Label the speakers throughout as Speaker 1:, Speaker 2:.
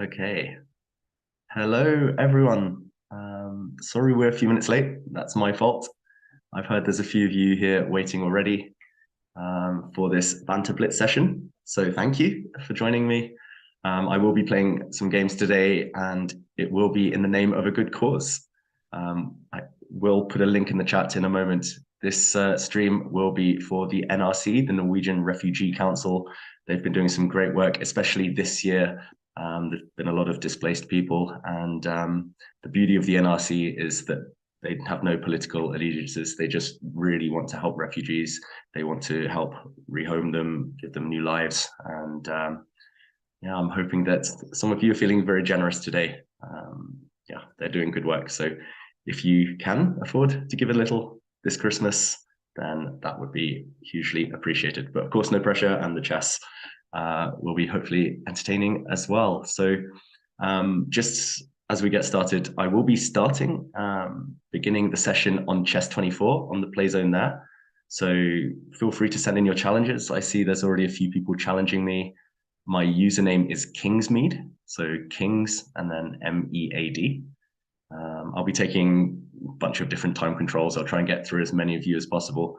Speaker 1: Okay. Hello, everyone. Sorry we're a few minutes late. That's my fault. I've heard there's a few of you here waiting already for this Banter Blitz session. So thank you for joining me. I will be playing some games today, and it will be in the name of a good cause. I will put a link in the chat in a moment. This stream will be for the NRC, the Norwegian Refugee Council. They've been doing some great work, especially this year. There's been a lot of displaced people, and the beauty of the NRC is that they have no political allegiances. They just really want to help refugees. They want to help rehome them, give them new lives. And yeah, I'm hoping that some of you are feeling very generous today. Yeah, they're doing good work. So if you can afford to give a little this Christmas, then that would be hugely appreciated. But of course, no pressure, and the chess will be hopefully entertaining as well. So just as we get started, I will be beginning the session on chess 24 on the play zone there. So feel free to send in your challenges. I see there's already a few people challenging me. My username is Kingsmead, so Kings and then MEAD. I'll be taking a bunch of different time controls. I'll try and get through as many of you as possible.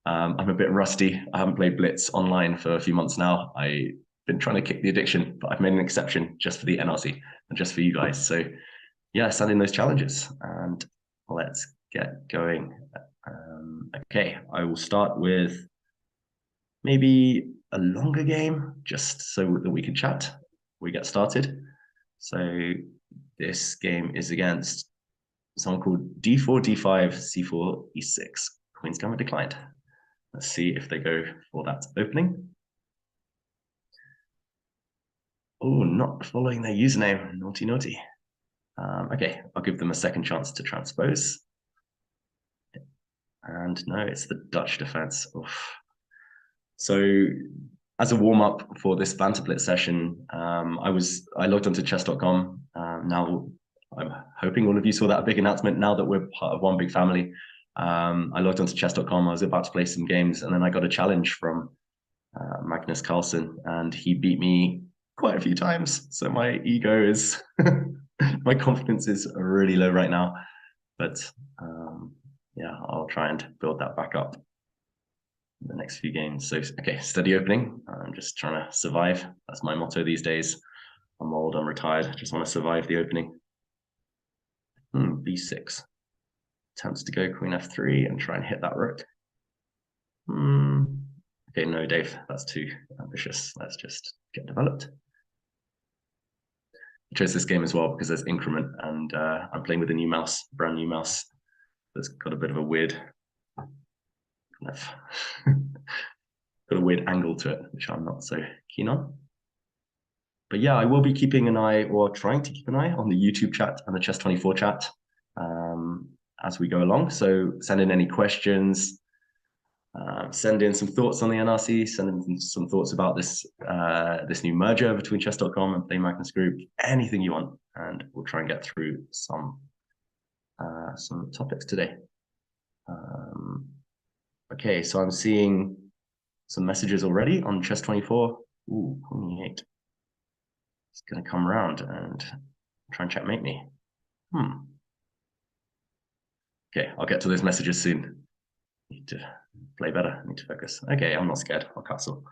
Speaker 1: I'm a bit rusty. I haven't played Blitz online for a few months now. I've been trying to kick the addiction, but I've made an exception just for the NRC and just for you guys. So yeah, send in those challenges and let's get going. Okay, I will start with maybe a longer game just so that we can chat. We get started. So this game is against someone called D4, D5, C4, E6. Queen's Gambit declined. Let's see if they go for that opening. Oh, not following their username. Naughty, naughty. Okay, I'll give them a second chance to transpose. And no, it's the Dutch defense. Oof. So as a warm-up for this Banter Blitz session, I logged onto chess.com. Now I'm hoping all of you saw that big announcement. Now that we're part of one big family, I logged onto chess.com. I was about to play some games, and then I got a challenge from Magnus Carlsen, and he beat me quite a few times. So my ego is, my confidence is really low right now. But yeah, I'll try and build that back up in the next few games. So, okay, steady opening. I'm just trying to survive. That's my motto these days. I'm old, I'm retired. I just want to survive the opening. B6. Attempts to go Queen F3 and try and hit that rook. Okay, no, Dave, that's too ambitious. Let's just get developed. I chose this game as well because there's increment, and I'm playing with a new mouse, brand new mouse. That's got a bit of a weird, got a weird angle to it, which I'm not so keen on. But yeah, I will be keeping an eye, or trying to keep an eye, on the YouTube chat and the Chess24 chat as we go along. So send in any questions, send in some thoughts on the NRC, send in some thoughts about this this new merger between chess.com and Play Magnus Group, anything you want, and we'll try and get through some topics today. Okay, so I'm seeing some messages already on chess24. Ooh, 28. It's going to come around and try and checkmate me. Okay, I'll get to those messages soon. Need to play better. Need to focus. Okay, I'm not scared. I'll castle.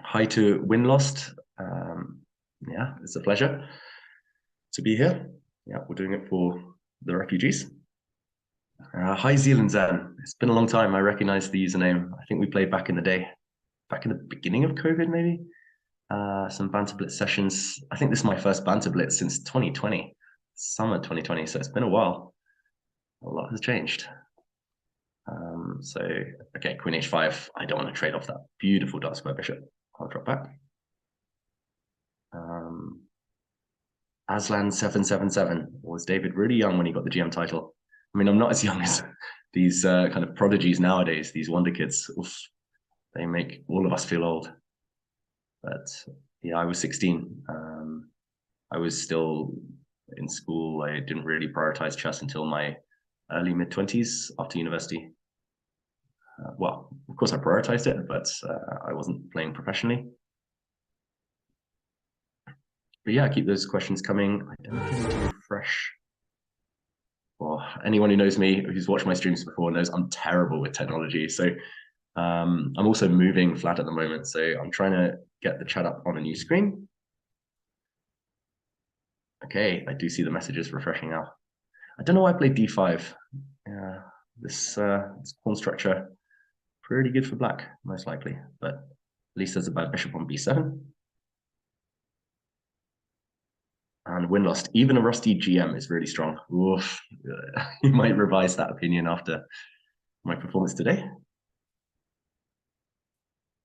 Speaker 1: Hi to Win-Lost. Yeah, it's a pleasure to be here. Yeah, we're doing it for the refugees. Hi, Zealand Zen. It's been a long time. I recognize the username. I think we played back in the day, back in the beginning of COVID, maybe. Some Banter Blitz sessions. I think this is my first Banter Blitz since 2020, summer 2020. So it's been a while. A lot has changed. So, okay, Queen H5. I don't want to trade off that beautiful dark square bishop. I'll drop back. Aslan 777. Was David really young when he got the GM title? I mean, I'm not as young as these kind of prodigies nowadays, these wonder kids. Oof, they make all of us feel old. But yeah, I was 16. I was still in school. I didn't really prioritize chess until my early mid-20s after university. Well, of course I prioritized it, but I wasn't playing professionally. But yeah, keep those questions coming. I don't know if I need to refresh. Well, anyone who knows me, who's watched my streams before, knows I'm terrible with technology. So I'm also moving flat at the moment. So I'm trying to get the chat up on a new screen. Okay, I do see the messages refreshing now. I don't know why I played d5. Yeah, this pawn structure, pretty good for black, most likely. But at least there's a bad bishop on b7. And win lost. Even a rusty GM is really strong. Oof. You might revise that opinion after my performance today.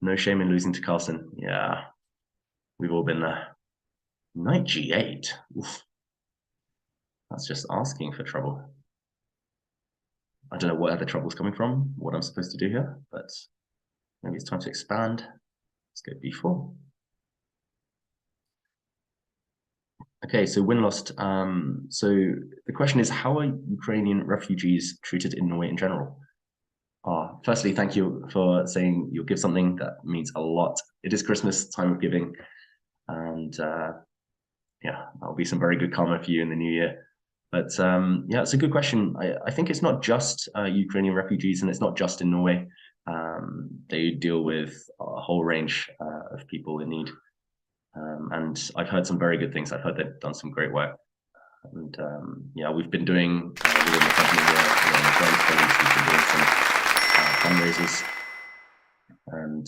Speaker 1: No shame in losing to Carlsen. Yeah, we've all been there. Knight g8. Oof. That's just asking for trouble. I don't know where the trouble's coming from, what I'm supposed to do here, but maybe it's time to expand. Let's go b4. Okay, so win lost. So the question is, how are Ukrainian refugees treated in Norway in general? Firstly, thank you for saying you'll give something. That means a lot. It is Christmas, time of giving, and yeah, that'll be some very good karma for you in the new year. But yeah, it's a good question. I think it's not just Ukrainian refugees, and it's not just in Norway. They deal with a whole range of people in need. And I've heard some very good things. I've heard they've done some great work. And yeah, we've been doing within the company here, we've been doing some fundraisers. And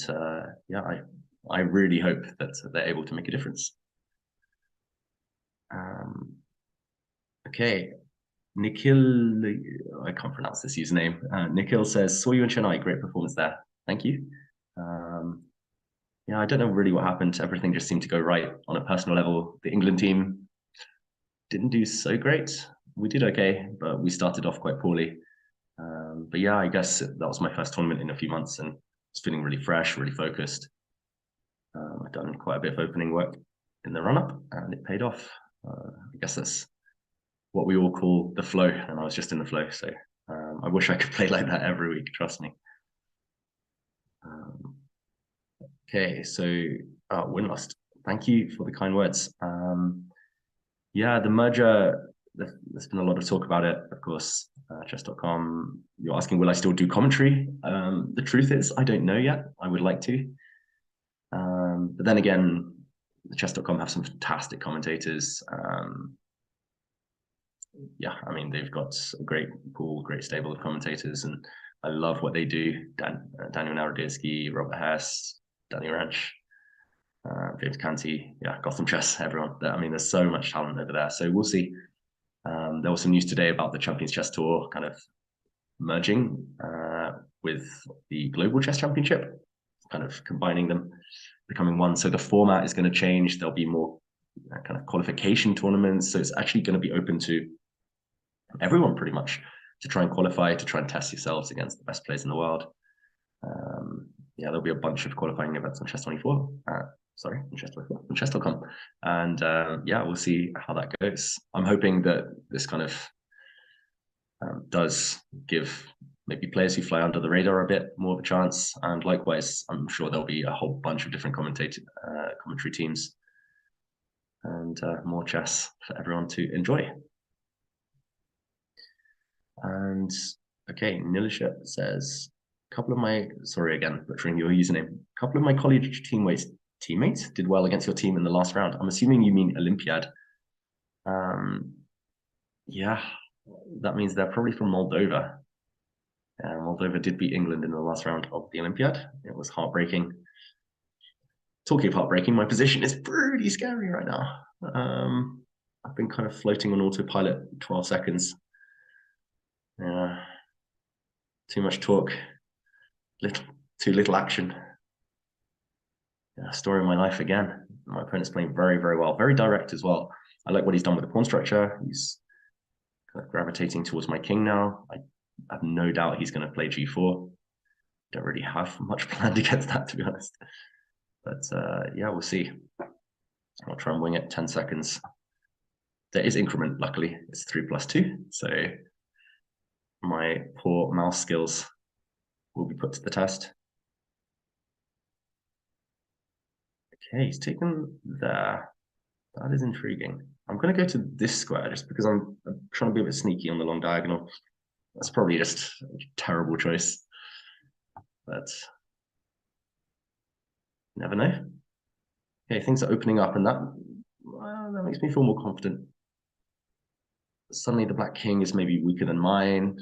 Speaker 1: yeah, I really hope that they're able to make a difference. Okay, Nikhil, I can't pronounce this username. Nikhil says, saw you in Chennai, great performance there. Thank you. Yeah, I don't know really what happened. Everything just seemed to go right on a personal level. The England team didn't do so great. We did okay, but we started off quite poorly. But yeah, I guess that was my first tournament in a few months and I was feeling really fresh, really focused. I've done quite a bit of opening work in the run-up and it paid off. I guess that's what we all call the flow, and I was just in the flow. So I wish I could play like that every week, trust me. Okay, so win lost. Thank you for the kind words. Yeah, the merger, there's been a lot of talk about it, of course. Chess.com, you're asking, will I still do commentary? The truth is, I don't know yet. I would like to. But then again, the Chess.com have some fantastic commentators. Yeah, I mean, they've got a great pool, great stable of commentators, and I love what they do. Daniel Naroditsky, Robert Hess, Danny Ranch, James Canty, yeah, Gotham Chess, everyone. I mean, there's so much talent over there. So we'll see. There was some news today about the Champions Chess Tour kind of merging with the Global Chess Championship, kind of combining them, becoming one. So the format is going to change. There'll be more kind of qualification tournaments. So it's actually going to be open to everyone pretty much to try and qualify, to try and test yourselves against the best players in the world. Yeah, there'll be a bunch of qualifying events on Chess24. Sorry, on Chess.com. And yeah, we'll see how that goes. I'm hoping that this kind of does give maybe players who fly under the radar a bit more of a chance. And likewise, I'm sure there'll be a whole bunch of different commentary teams and more chess for everyone to enjoy. And okay, Nilisha says, a couple of my, sorry again, butchering your username, a couple of my college teammates did well against your team in the last round. I'm assuming you mean Olympiad. Yeah, that means they're probably from Moldova. Moldova did beat England in the last round of the Olympiad. It was heartbreaking. Talking of heartbreaking, my position is pretty scary right now. I've been kind of floating on autopilot 12 seconds. Too much talk, too little action. Yeah, story of my life again. My opponent's playing very, very well. Very direct as well. I like what he's done with the pawn structure. He's kind of gravitating towards my king now. I have no doubt he's going to play g4. Don't really have much planned against that, to be honest. But yeah, we'll see. I'll try and wing it 10 seconds. There is increment, luckily. It's 3+2. So my poor mouse skills will be put to the test. Okay, he's taken there. That is intriguing. I'm going to go to this square just because I'm trying to be a bit sneaky on the long diagonal. That's probably just a terrible choice, but you never know. Okay, things are opening up, and that makes me feel more confident. Suddenly the black king is maybe weaker than mine.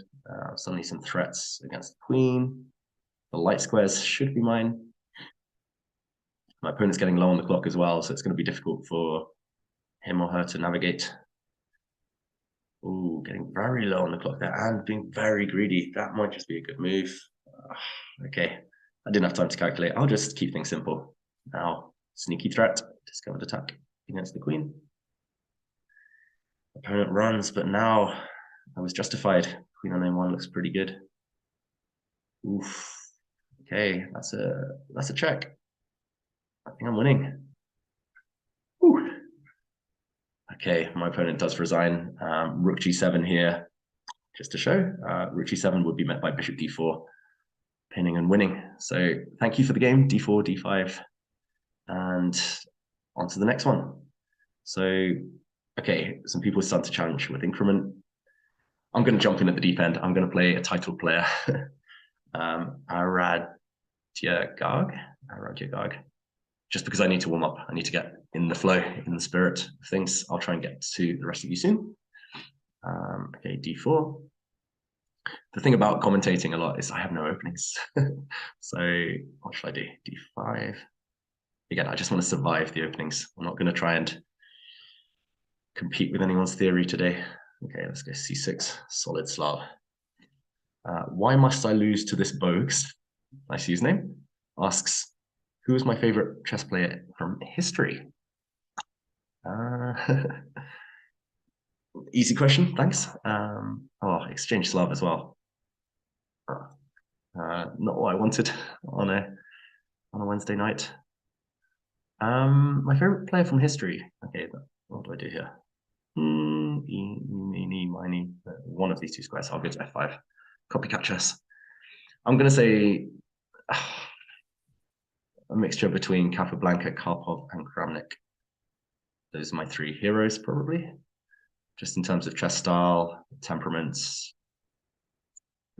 Speaker 1: Suddenly some threats against the queen. The light squares should be mine. My opponent's getting low on the clock as well, so it's going to be difficult for him or her to navigate. Ooh, getting very low on the clock there and being very greedy. That might just be a good move. Okay, I didn't have time to calculate. I'll just keep things simple. Now, sneaky threat, discovered attack against the queen. Opponent runs, but now I was justified. Queen on a1 looks pretty good. Oof. Okay, that's a check. I think I'm winning. Ooh. Okay, my opponent does resign. Rook g7 here, just to show. Rook g7 would be met by bishop d4, pinning and winning. So thank you for the game, d4, d5, and on to the next one. So, okay, some people start to challenge with increment. I'm going to jump in at the deep end. I'm going to play a title player, Aradyagag, just because I need to warm up. I need to get in the flow, in the spirit of things. I'll try and get to the rest of you soon. Okay, d4. The thing about commentating a lot is I have no openings. So what should I do? d5. Again, I just want to survive the openings. I'm not going to try and compete with anyone's theory today. Okay, let's go c6, solid Slav. Why must I lose to this Bogues? Nice username. Asks, who is my favorite chess player from history? Easy question, thanks. Oh, exchange Slav as well. Not what I wanted on a Wednesday night. My favorite player from history. Okay, what do I do here? One of these two squares. I'll go to f5. Copycat chess. I'm going to say a mixture between Capablanca, Karpov, and Kramnik. Those are my three heroes, probably. Just in terms of chess style, temperaments,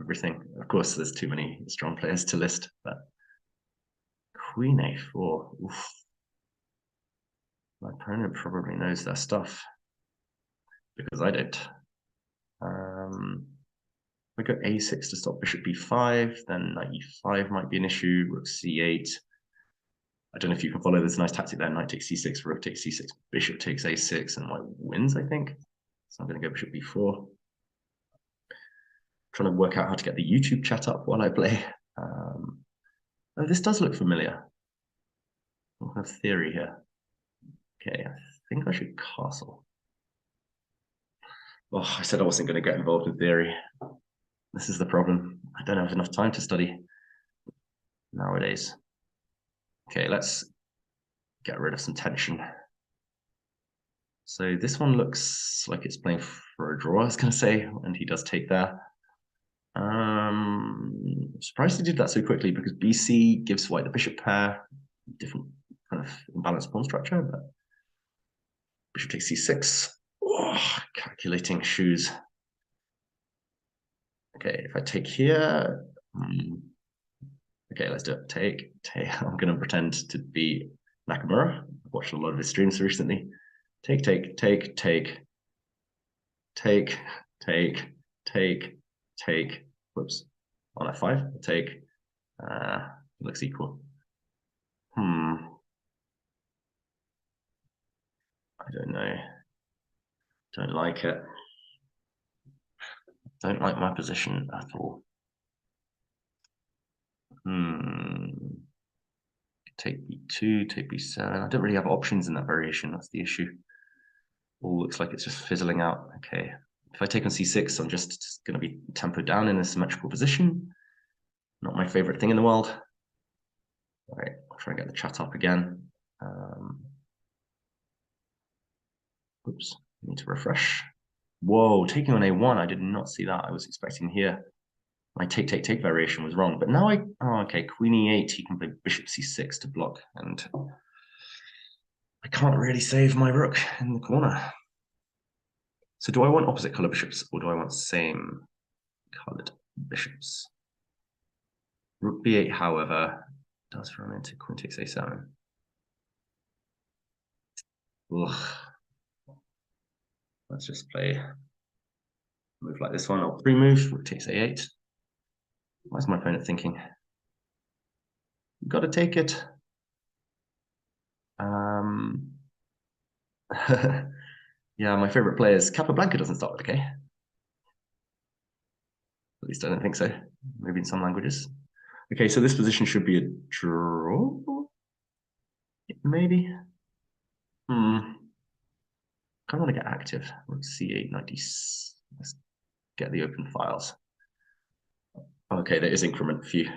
Speaker 1: everything. Of course, there's too many strong players to list, but Queen a4. Oof. My opponent probably knows their stuff because I don't. We go a6 to stop bishop b5, then knight e5 might be an issue, rook c8. I don't know if you can follow this nice tactic there. Knight takes c6, rook takes c6, bishop takes a6, and white wins, I think. So I'm going to go bishop b4. Trying to work out how to get the YouTube chat up while I play. Oh, this does look familiar. I have theory here. Okay, I think I should castle. Oh, I said I wasn't going to get involved in theory. This is the problem. I don't have enough time to study nowadays. Okay, let's get rid of some tension. So this one looks like it's playing for a draw, I was going to say, and he does take there. Surprised he did that so quickly because BC gives white the bishop pair, different kind of imbalanced pawn structure, but bishop takes c6. Oh, calculating shoes. Okay, if I take here, okay, let's do it. Take. I'm going to pretend to be Nakamura. I've watched a lot of his streams recently. Take. Whoops. On f5, take. Looks equal. I don't know. Don't like it. Don't like my position at all. Take b2, take b7. I don't really have options in that variation. That's the issue. All looks like it's just fizzling out. Okay. If I take on c6, I'm just going to be tempoed down in a symmetrical position. Not my favorite thing in the world. All right, I'll try and get the chat up again. Oops, I need to refresh. Whoa, taking on a1, I did not see that. I was expecting here. My take variation was wrong. But now okay, queen e8, you can play bishop c6 to block. And I can't really save my rook in the corner. So do I want opposite color bishops or do I want same colored bishops? Rook b8, however, does run into queen takes a7. Ugh. Let's just play a move like this one, or pre-move, rook takes a8. Why is my opponent thinking? You've got to take it. Yeah, my favorite player is Capablanca doesn't start with a K. At least I don't think so. Maybe in some languages. Okay, so this position should be a draw. Maybe. I want to get active. Rook c8, 90. Let's get the open files. Okay, there is increment for you.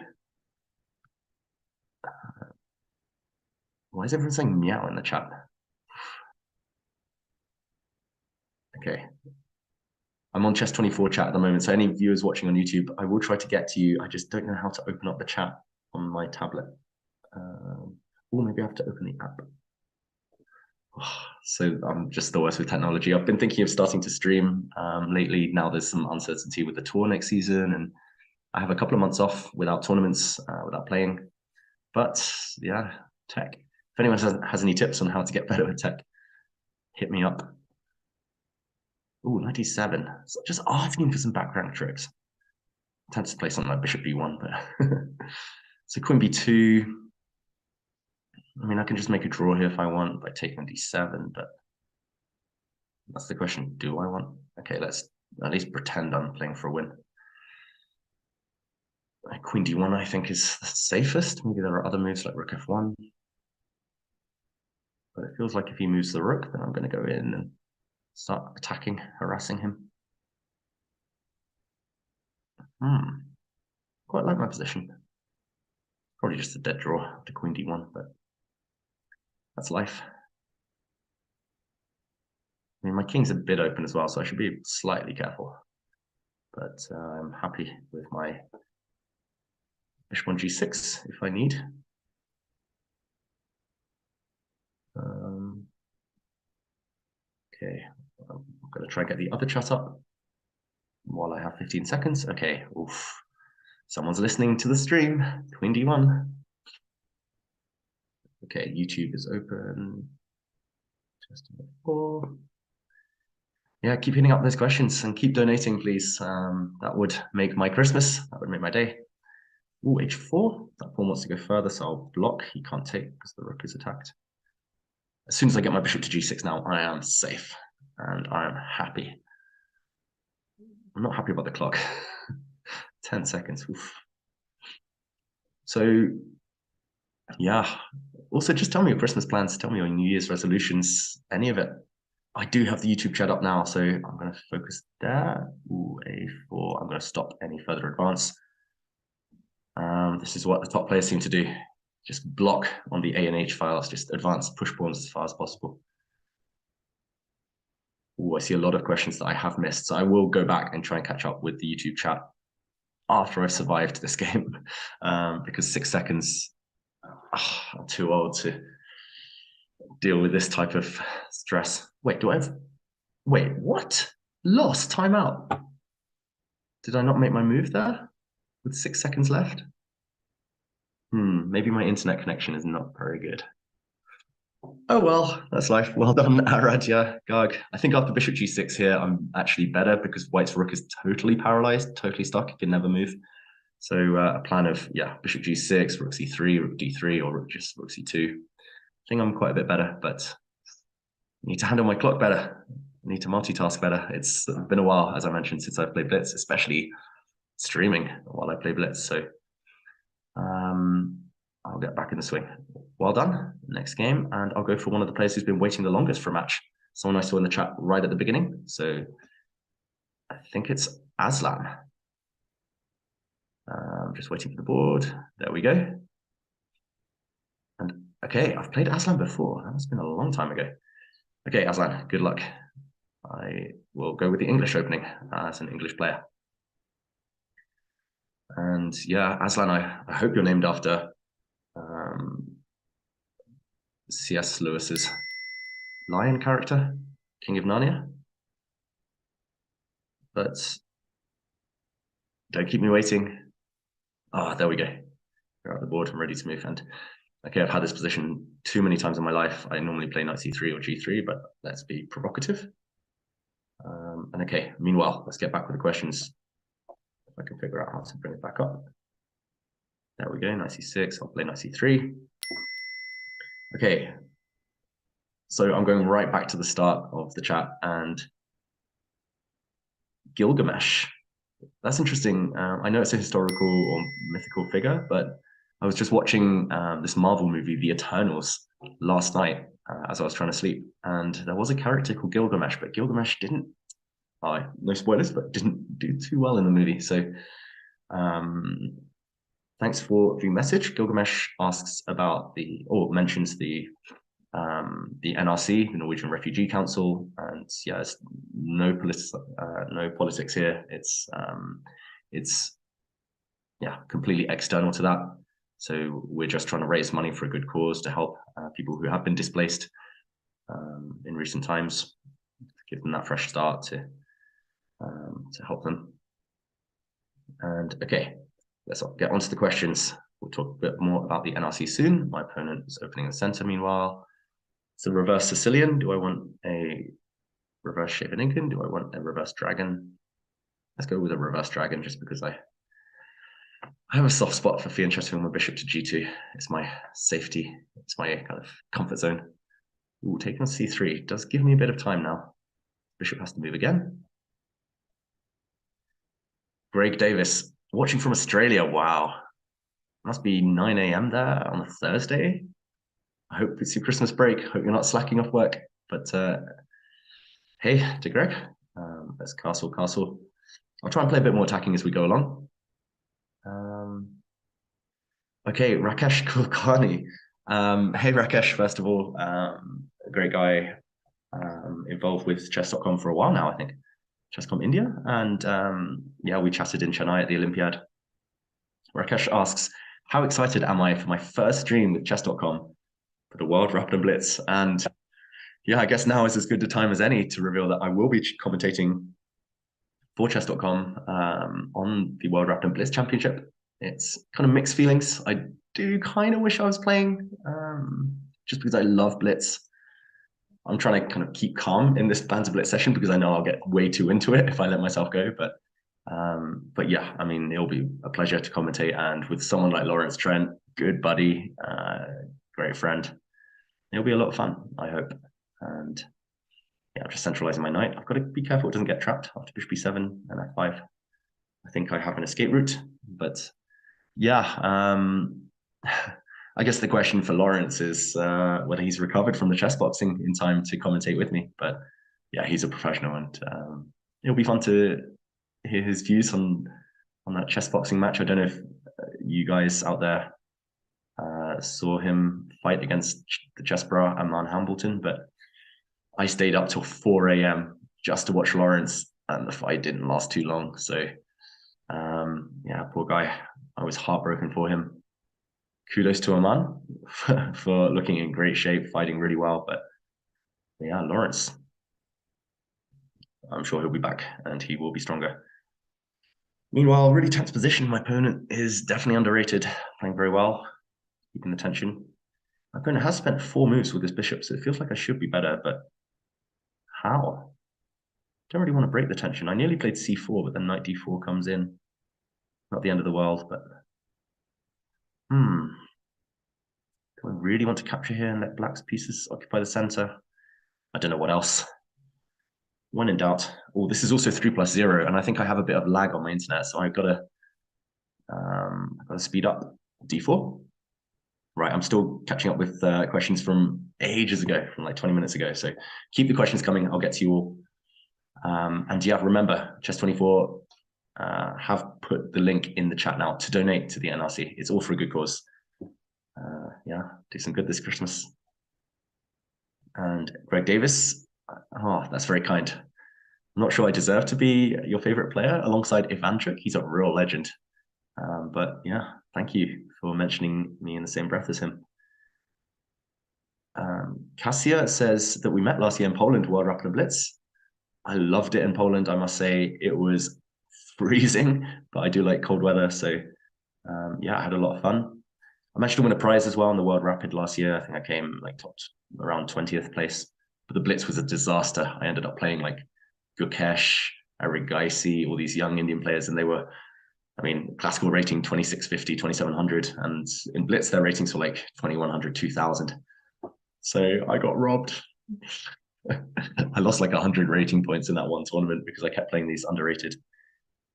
Speaker 1: Why is everyone saying meow in the chat? Okay. I'm on Chess24 chat at the moment, so any viewers watching on YouTube, I will try to get to you. I just don't know how to open up the chat on my tablet. Or maybe I have to open the app. So I'm just the worst with technology. I've been thinking of starting to stream lately. Now there's some uncertainty with the tour next season, and I have a couple of months off without tournaments, without playing. But yeah, tech. If anyone has any tips on how to get better with tech, hit me up. Ooh, 97. So just asking for some background tricks. I tend to play something like bishop b1, but so queen b2. I mean, I can just make a draw here if I want by taking d7, but that's the question. Do I want? Okay, let's at least pretend I'm playing for a win. Queen d1, I think, is the safest. Maybe there are other moves like rook f1. But it feels like if he moves the rook, then I'm going to go in and start attacking, harassing him. Quite like my position. Probably just a dead draw to queen d1, but that's life. I mean, my king's a bit open as well, so I should be slightly careful. But I'm happy with my bishop on g6 if I need. Okay, I'm going to try and get the other chat up while I have 15 seconds. Okay, oof. Someone's listening to the stream. Queen d1. Okay, YouTube is open. Just 4. Yeah, keep hitting up those questions and keep donating, please. That would make my Christmas. That would make my day. Ooh, h4. That pawn wants to go further, so I'll block. He can't take because the rook is attacked. As soon as I get my bishop to g6 now, I am safe and I am happy. I'm not happy about the clock. 10 seconds. Oof. So, yeah. Also, just tell me your Christmas plans. Tell me your New Year's resolutions. Any of it. I do have the YouTube chat up now, so I'm going to focus there. Ooh, a4. I'm going to stop any further advance. This is what the top players seem to do. Just block on the A and H files, just advance, push pawns as far as possible. Ooh, I see a lot of questions that I have missed, so I will go back and try and catch up with the YouTube chat after I've survived this game, because 6 seconds, I'm too old to deal with this type of stress. Wait, wait, what? Lost, timeout. Did I not make my move there with 6 seconds left? Maybe my internet connection is not very good. Oh, well, that's life. Well done, Aradia Garg. I think after bishop g6 here, I'm actually better because white's rook is totally paralyzed, totally stuck. He can never move. So a plan of, yeah, bishop g6, rook c3, rook d3, or just rook c2. I think I'm quite a bit better, but I need to handle my clock better. I need to multitask better. It's been a while, as I mentioned, since I've played Blitz, especially streaming while I play Blitz. So I'll get back in the swing. Well done. Next game, and I'll go for one of the players who's been waiting the longest for a match. Someone I saw in the chat right at the beginning. So I think it's Aslan. Just waiting for the board. There we go. And okay, I've played Aslan before. That's been a long time ago. Okay, Aslan, good luck. I will go with the English opening as an English player. And yeah, Aslan, I hope you're named after C.S. Lewis's lion character, King of Narnia. But don't keep me waiting. Ah, there we go. We're at the board. I'm ready to move. And okay, I've had this position too many times in my life. I normally play knight c3 or g3, but let's be provocative. And okay, meanwhile, let's get back with the questions. If I can figure out how to bring it back up. There we go, knight c6. I'll play knight c3. Okay, so I'm going right back to the start of the chat, and Gilgamesh. That's interesting. I know it's a historical or mythical figure, but I was just watching this Marvel movie, The Eternals, last night as I was trying to sleep, and there was a character called Gilgamesh, but Gilgamesh didn't, no spoilers, but didn't do too well in the movie. So thanks for the message. Gilgamesh asks about mentions the NRC, the Norwegian Refugee Council, and yeah, there's no politics here. It's yeah, completely external to that. So we're just trying to raise money for a good cause to help people who have been displaced in recent times, to give them that fresh start to help them. And okay, let's get on to the questions. We'll talk a bit more about the NRC soon. My opponent is opening the center meanwhile. It's a reverse Sicilian. Do I want a reverse shaven Incan? Do I want a reverse dragon? Let's go with a reverse dragon just because I have a soft spot for Fian transferring my bishop to g2. It's my safety. It's my kind of comfort zone. Ooh, taking on c3 does give me a bit of time now. Bishop has to move again. Greg Davis, watching from Australia. Wow. Must be 9 a.m. there on a Thursday. I hope it's your Christmas break. Hope you're not slacking off work. But hey, to Greg, let's castle. I'll try and play a bit more attacking as we go along. Okay, Rakesh Kulkarni. Hey, Rakesh, first of all, a great guy, involved with chess.com for a while now, I think. Chess.com India. And yeah, we chatted in Chennai at the Olympiad. Rakesh asks, how excited am I for my first stream with chess.com for the World Rapid Blitz? And yeah, I guess now is as good a time as any to reveal that I will be commentating for chess.com on the World Rapid Blitz Championship. It's kind of mixed feelings. I do kind of wish I was playing just because I love Blitz. I'm trying to kind of keep calm in this Banter Blitz session because I know I'll get way too into it if I let myself go. But yeah, I mean, it'll be a pleasure to commentate, and with someone like Lawrence Trent, good buddy, great friend, it'll be a lot of fun, I hope. And yeah, I'm just centralizing my knight. I've got to be careful it doesn't get trapped after bishop b7 and f5. I think I have an escape route, but yeah, I guess the question for Lawrence is whether he's recovered from the chess boxing in time to commentate with me. But yeah, he's a professional, and it'll be fun to hear his views on that chess boxing match. I don't know if you guys out there saw him fight against the chess bra Amman Hambleton, but I stayed up till 4 a.m. just to watch Lawrence, and the fight didn't last too long. So yeah, poor guy. I was heartbroken for him. Kudos to Amman for looking in great shape, fighting really well. But yeah, Lawrence, I'm sure he'll be back and he will be stronger. Meanwhile, really tense position. My opponent is definitely underrated, playing very well, keeping the tension. My opponent has spent 4 moves with his bishop, so it feels like I should be better, but how? Don't really want to break the tension. I nearly played c4, but then knight d4 comes in. Not the end of the world, but do I really want to capture here and let black's pieces occupy the center? I don't know what else. When in doubt. Oh, this is also 3+0, and I think I have a bit of lag on my internet, so I've got to speed up. D4. Right, I'm still catching up with questions from ages ago, from like 20 minutes ago. So keep the questions coming. I'll get to you all. And yeah, remember, Chess24 have put the link in the chat now to donate to the NRC. It's all for a good cause. Yeah, do some good this Christmas. And Greg Davis, oh, that's very kind. I'm not sure I deserve to be your favorite player alongside Ivandric. He's a real legend. But yeah, thank you for mentioning me in the same breath as him. Kasia says that we met last year in Poland, World Rapid and Blitz. I loved it in Poland, I must say. It was freezing, but I do like cold weather. So yeah, I had a lot of fun. I managed to win a prize as well in the World Rapid last year. I think I came like top around 20th place. But the Blitz was a disaster. I ended up playing like Gukesh, Arigaisi, all these young Indian players, and they were, I mean, classical rating 2650, 2700, and in Blitz their ratings were like 2100, 2000. So I got robbed. I lost like 100 rating points in that one tournament because I kept playing these underrated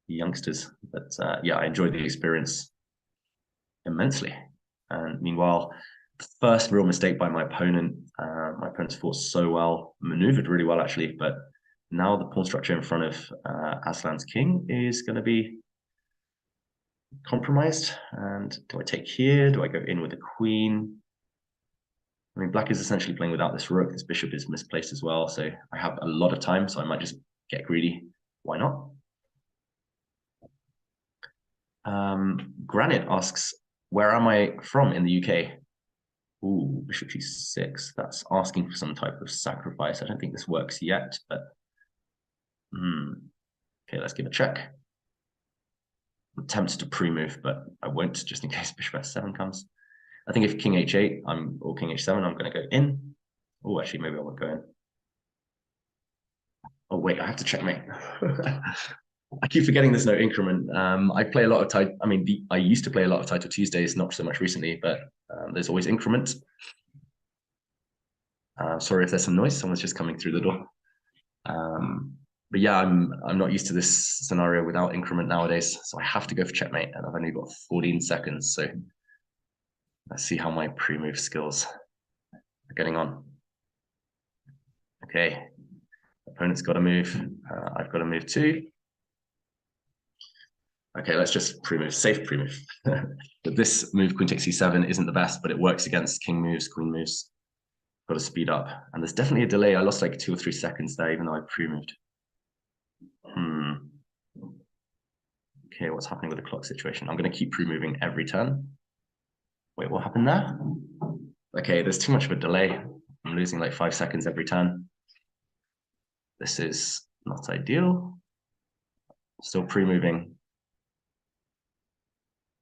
Speaker 1: youngsters. But yeah, I enjoyed the experience immensely. And meanwhile, the first real mistake by my opponent, my opponent's fought so well, maneuvered really well actually, but now the pawn structure in front of Aslan's king is going to be compromised. And do I take here? Do I go in with the queen? I mean, black is essentially playing without this rook. This bishop is misplaced as well. So I have a lot of time, so I might just get greedy. Why not? Granite asks, where am I from in the UK? Ooh, bishop g6. That's asking for some type of sacrifice. I don't think this works yet, but okay, let's give it a check. I'm tempted to pre-move, but I won't, just in case bishop f7 comes. I think if king h8 or king h7, I'm going to go in. Oh, actually, maybe I won't go in. Oh wait, I have to checkmate. I keep forgetting there's no increment. I play a lot of title. I mean, I used to play a lot of Title Tuesdays, not so much recently, but there's always increment. Sorry if there's some noise. Someone's just coming through the door. But yeah, I'm not used to this scenario without increment nowadays, so I have to go for checkmate, and I've only got 14 seconds. So let's see how my pre-move skills are getting on. Okay, opponent's got to move. I've got to move too. Okay, let's just pre-move, safe pre-move. But this move, queen takes c7, isn't the best, but it works against king moves, queen moves. Got to speed up. And there's definitely a delay. I lost like 2 or 3 seconds there, even though I pre-moved. Okay, what's happening with the clock situation? I'm going to keep pre-moving every turn. Wait, what happened there? Okay, there's too much of a delay. I'm losing like 5 seconds every turn. This is not ideal. Still pre-moving.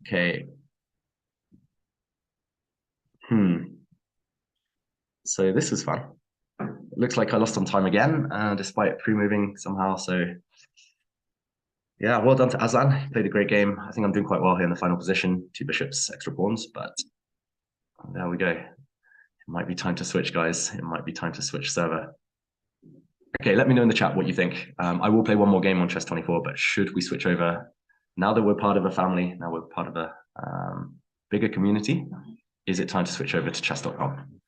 Speaker 1: Okay. So this was fun. It looks like I lost on time again, despite pre-moving somehow. So yeah, well done to Aslan. He played a great game. I think I'm doing quite well here in the final position. 2 bishops, extra pawns, but there we go. It might be time to switch, guys. It might be time to switch server. Okay, let me know in the chat what you think. I will play one more game on Chess24, but should we switch over? Now that we're part of a family, now we're part of a bigger community, is it time to switch over to chess.com?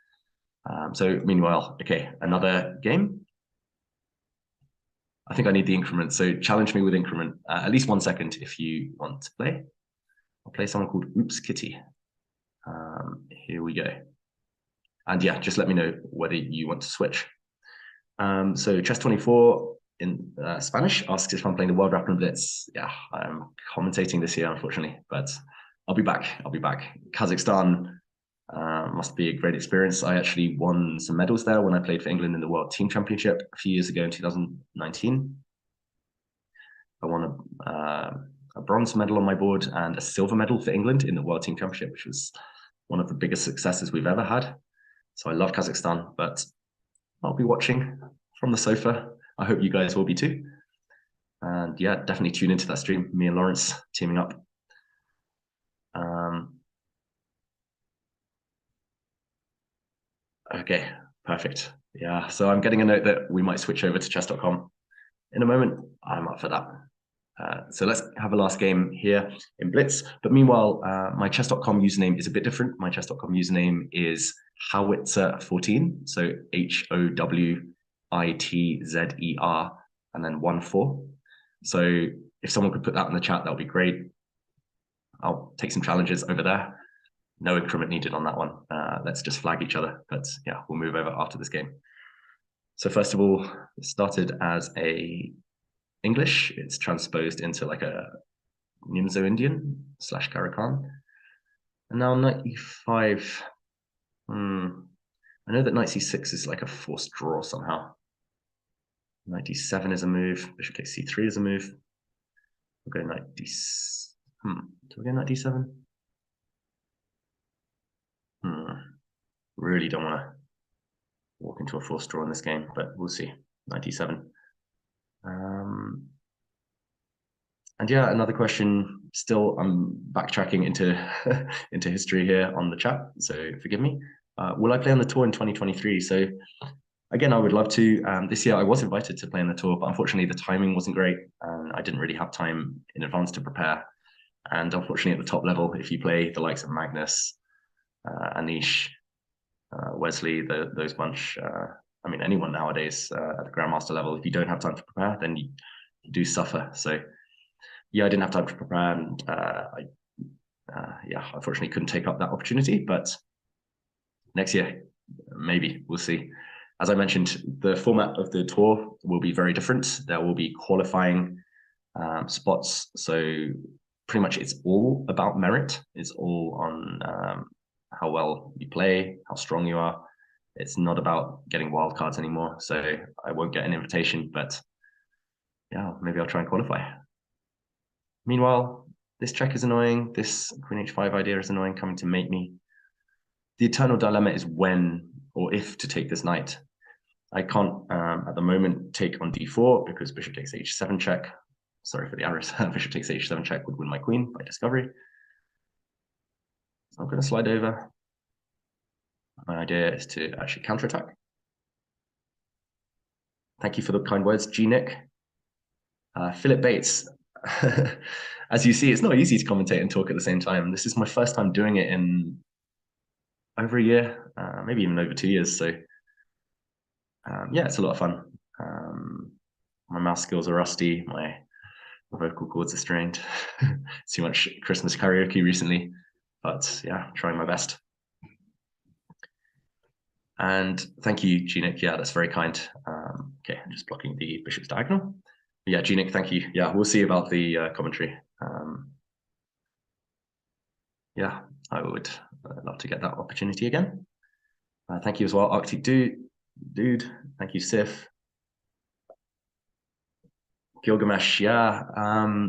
Speaker 1: So meanwhile, okay, another game. I think I need the increment, so challenge me with increment. At least 1 second if you want to play. I'll play someone called Oops Kitty. Here we go. And yeah, just let me know whether you want to switch. So Chess24 in Spanish asks if I'm playing the World Rapid and Blitz. Yeah, I'm commentating this year, unfortunately, but I'll be back. I'll be back. Kazakhstan must be a great experience. I actually won some medals there when I played for England in the World Team Championship a few years ago in 2019. I won a bronze medal on my board and a silver medal for England in the World Team Championship, which was one of the biggest successes we've ever had. So I love Kazakhstan, but I'll be watching from the sofa. I hope you guys will be too. And yeah, definitely tune into that stream. Me and Lawrence teaming up. Okay, perfect. Yeah, so I'm getting a note that we might switch over to chess.com in a moment. I'm up for that. So let's have a last game here in Blitz. But meanwhile, my chess.com username is a bit different. My chess.com username is Howitzer14. So HOWITZER and then 14. So if someone could put that in the chat, that would be great. I'll take some challenges over there. No increment needed on that one. Let's just flag each other. But yeah, we'll move over after this game. So first of all, it started as a English. It's transposed into like a Nimzo Indian /Karakan. And now knight e5. I know that knight c6 is like a forced draw somehow. Knight d7 is a move. Bishop takes c3 is a move. We'll go knight d. Do we go knight d7? Really don't want to walk into a forced draw in this game, but we'll see. Knight d7. And yeah, another question. Still, I'm backtracking into into history here on the chat, so forgive me. Will I play on the tour in 2023? So again, I would love to. This year, I was invited to play on the tour, but unfortunately, the timing wasn't great, and I didn't really have time in advance to prepare. And unfortunately, at the top level, if you play the likes of Magnus, Anish, Wesley, those bunch, I mean, anyone nowadays at the Grandmaster level, if you don't have time to prepare, then you do suffer. So yeah, I didn't have time to prepare, and yeah, unfortunately couldn't take up that opportunity, but next year, maybe, we'll see. As I mentioned, the format of the tour will be very different. There will be qualifying spots. So pretty much it's all about merit. It's all on how well you play, how strong you are. It's not about getting wildcards anymore. So I won't get an invitation, but yeah, maybe I'll try and qualify. Meanwhile, this check is annoying. This queen h5 idea is annoying, coming to mate me. The eternal dilemma is when or if to take this knight. I can't, at the moment, take on d4 because bishop takes h7 check. Sorry for the errors. Bishop takes h7 check would win my queen by discovery. So I'm going to slide over. My idea is to actually counterattack. Thank you for the kind words, G. Nick. Philip Bates. As you see, it's not easy to commentate and talk at the same time. This is my first time doing it in over a year, maybe even over 2 years. So yeah, it's a lot of fun. My mouse skills are rusty. My vocal cords are strained. Too much Christmas karaoke recently, but yeah, trying my best. And thank you, G-Nick. Yeah, that's very kind. Okay, I'm just blocking the bishop's diagonal. But yeah, G-Nick, thank you. Yeah, we'll see about the commentary. Yeah, I would love to get that opportunity again. Thank you as well, Arctic Dude. Thank you, Sif. Gilgamesh, yeah.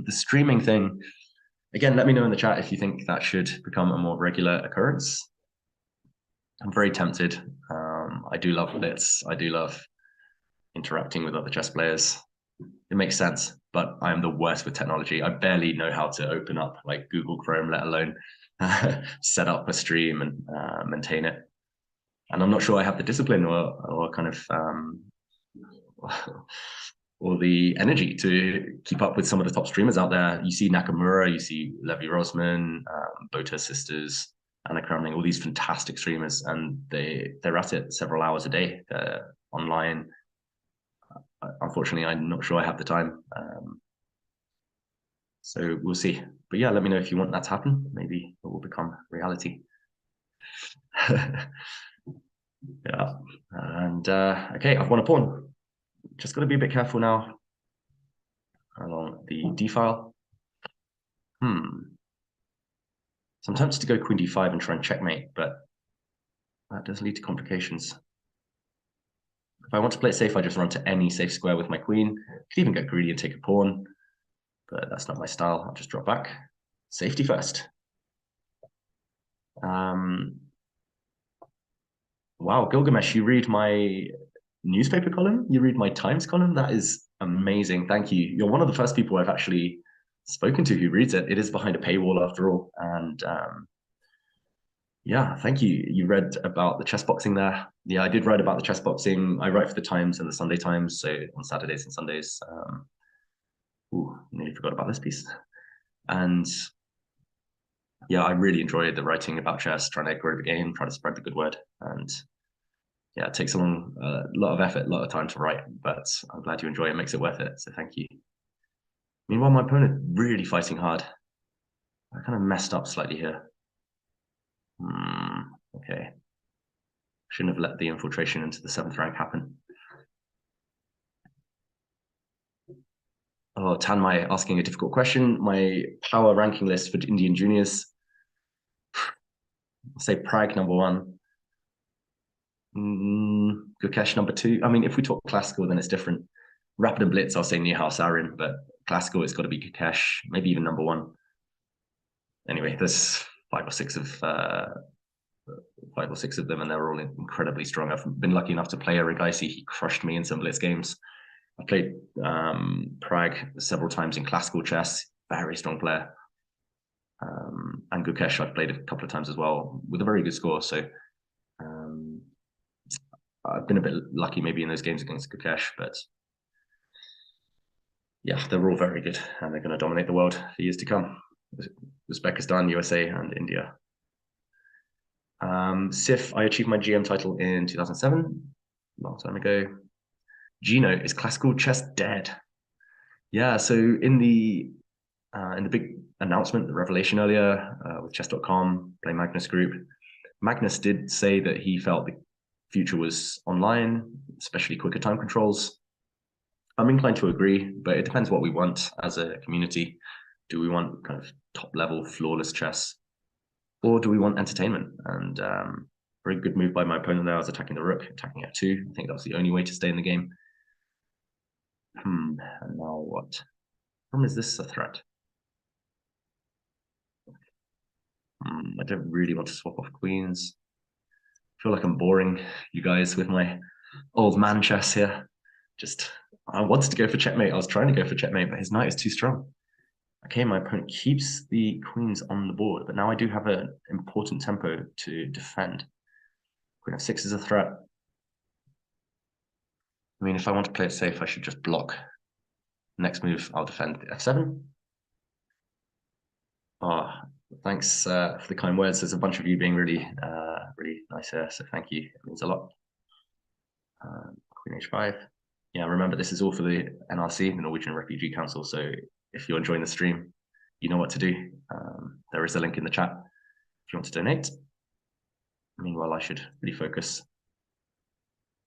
Speaker 1: The streaming thing. Again, let me know in the chat if you think that should become a more regular occurrence. I'm very tempted. I do love Blitz. I do love interacting with other chess players. It makes sense, but I am the worst with technology. I barely know how to open up like Google Chrome, let alone set up a stream and maintain it. And I'm not sure I have the discipline or kind of or the energy to keep up with some of the top streamers out there. You see Nakamura, you see Levy Rosman, Bota Sisters, Anna Kramling, all these fantastic streamers, and they're at it several hours a day online. Unfortunately, I'm not sure I have the time. So we'll see. But yeah, let me know if you want that to happen. Maybe it will become reality. Yeah. And okay, I've won a pawn. Just got to be a bit careful now along the d file. So I'm tempted to go queen d5 and try and checkmate, but that does lead to complications. If I want to play it safe, I just run to any safe square with my queen. Could even get greedy and take a pawn, but that's not my style. I'll just drop back. Safety first. Wow, Gilgamesh, you read my newspaper column? You read my Times column? That is amazing. Thank you. You're one of the first people I've actually spoken to who reads it. It is behind a paywall after all. And yeah, thank you. You read about the chess boxing there. Yeah, I did write about the chess boxing. I write for the Times and the Sunday Times, so on Saturdays and Sundays. Nearly forgot about this piece. And yeah, I really enjoyed the writing about chess, trying to grow the game, trying to spread the good word. And yeah, it takes a lot of effort, a lot of time to write, but I'm glad you enjoy it. It makes it worth it. So thank you. Meanwhile, my opponent really fighting hard. I kind of messed up slightly here. Okay. Shouldn't have let the infiltration into the 7th rank happen. Oh, Tanmai asking a difficult question. My power ranking list for Indian juniors. I'll say Prag #1. Gukesh number 2. I mean, if we talk classical, then it's different. Rapid and Blitz, I'll say Niehaus Arin, but classical, it's got to be Gukesh, maybe even number 1. Anyway, there's 5 or 6 of them, and they're all incredibly strong. I've been lucky enough to play Eric Icy. He crushed me in some Blitz games. I played Prague several times in classical chess. Very strong player. And Gukesh, I've played a couple of times as well with a very good score. So I've been a bit lucky maybe in those games against Gukesh, but yeah, they're all very good, and they're going to dominate the world for years to come. Uzbekistan, USA, and India. SIF, I achieved my GM title in 2007, long time ago. Gino, is classical chess dead? Yeah, so in the big announcement, the revelation earlier with chess.com, Play Magnus Group, Magnus did say that he felt the future was online, especially quicker time controls. I'm inclined to agree, but it depends what we want as a community. Do we want kind of top level flawless chess, or do we want entertainment? And very good move by my opponent there. I was attacking the rook, attacking f2. I think that was the only way to stay in the game. And now what? Is this a threat? I don't really want to swap off queens. I feel like I'm boring you guys with my old man chess here. I wanted to go for checkmate. I was trying to go for checkmate, but his knight is too strong. Okay, my opponent keeps the queens on the board, but now I do have an important tempo to defend. Queen f6 is a threat. I mean, if I want to play it safe, I should just block. Next move, I'll defend f7. Thanks for the kind words. There's a bunch of you being really nice here, so thank you. It means a lot. Queen h5. Yeah, remember, this is all for the NRC, the Norwegian Refugee Council, so if you're enjoying the stream, you know what to do. There is a link in the chat if you want to donate. Meanwhile, I should really focus.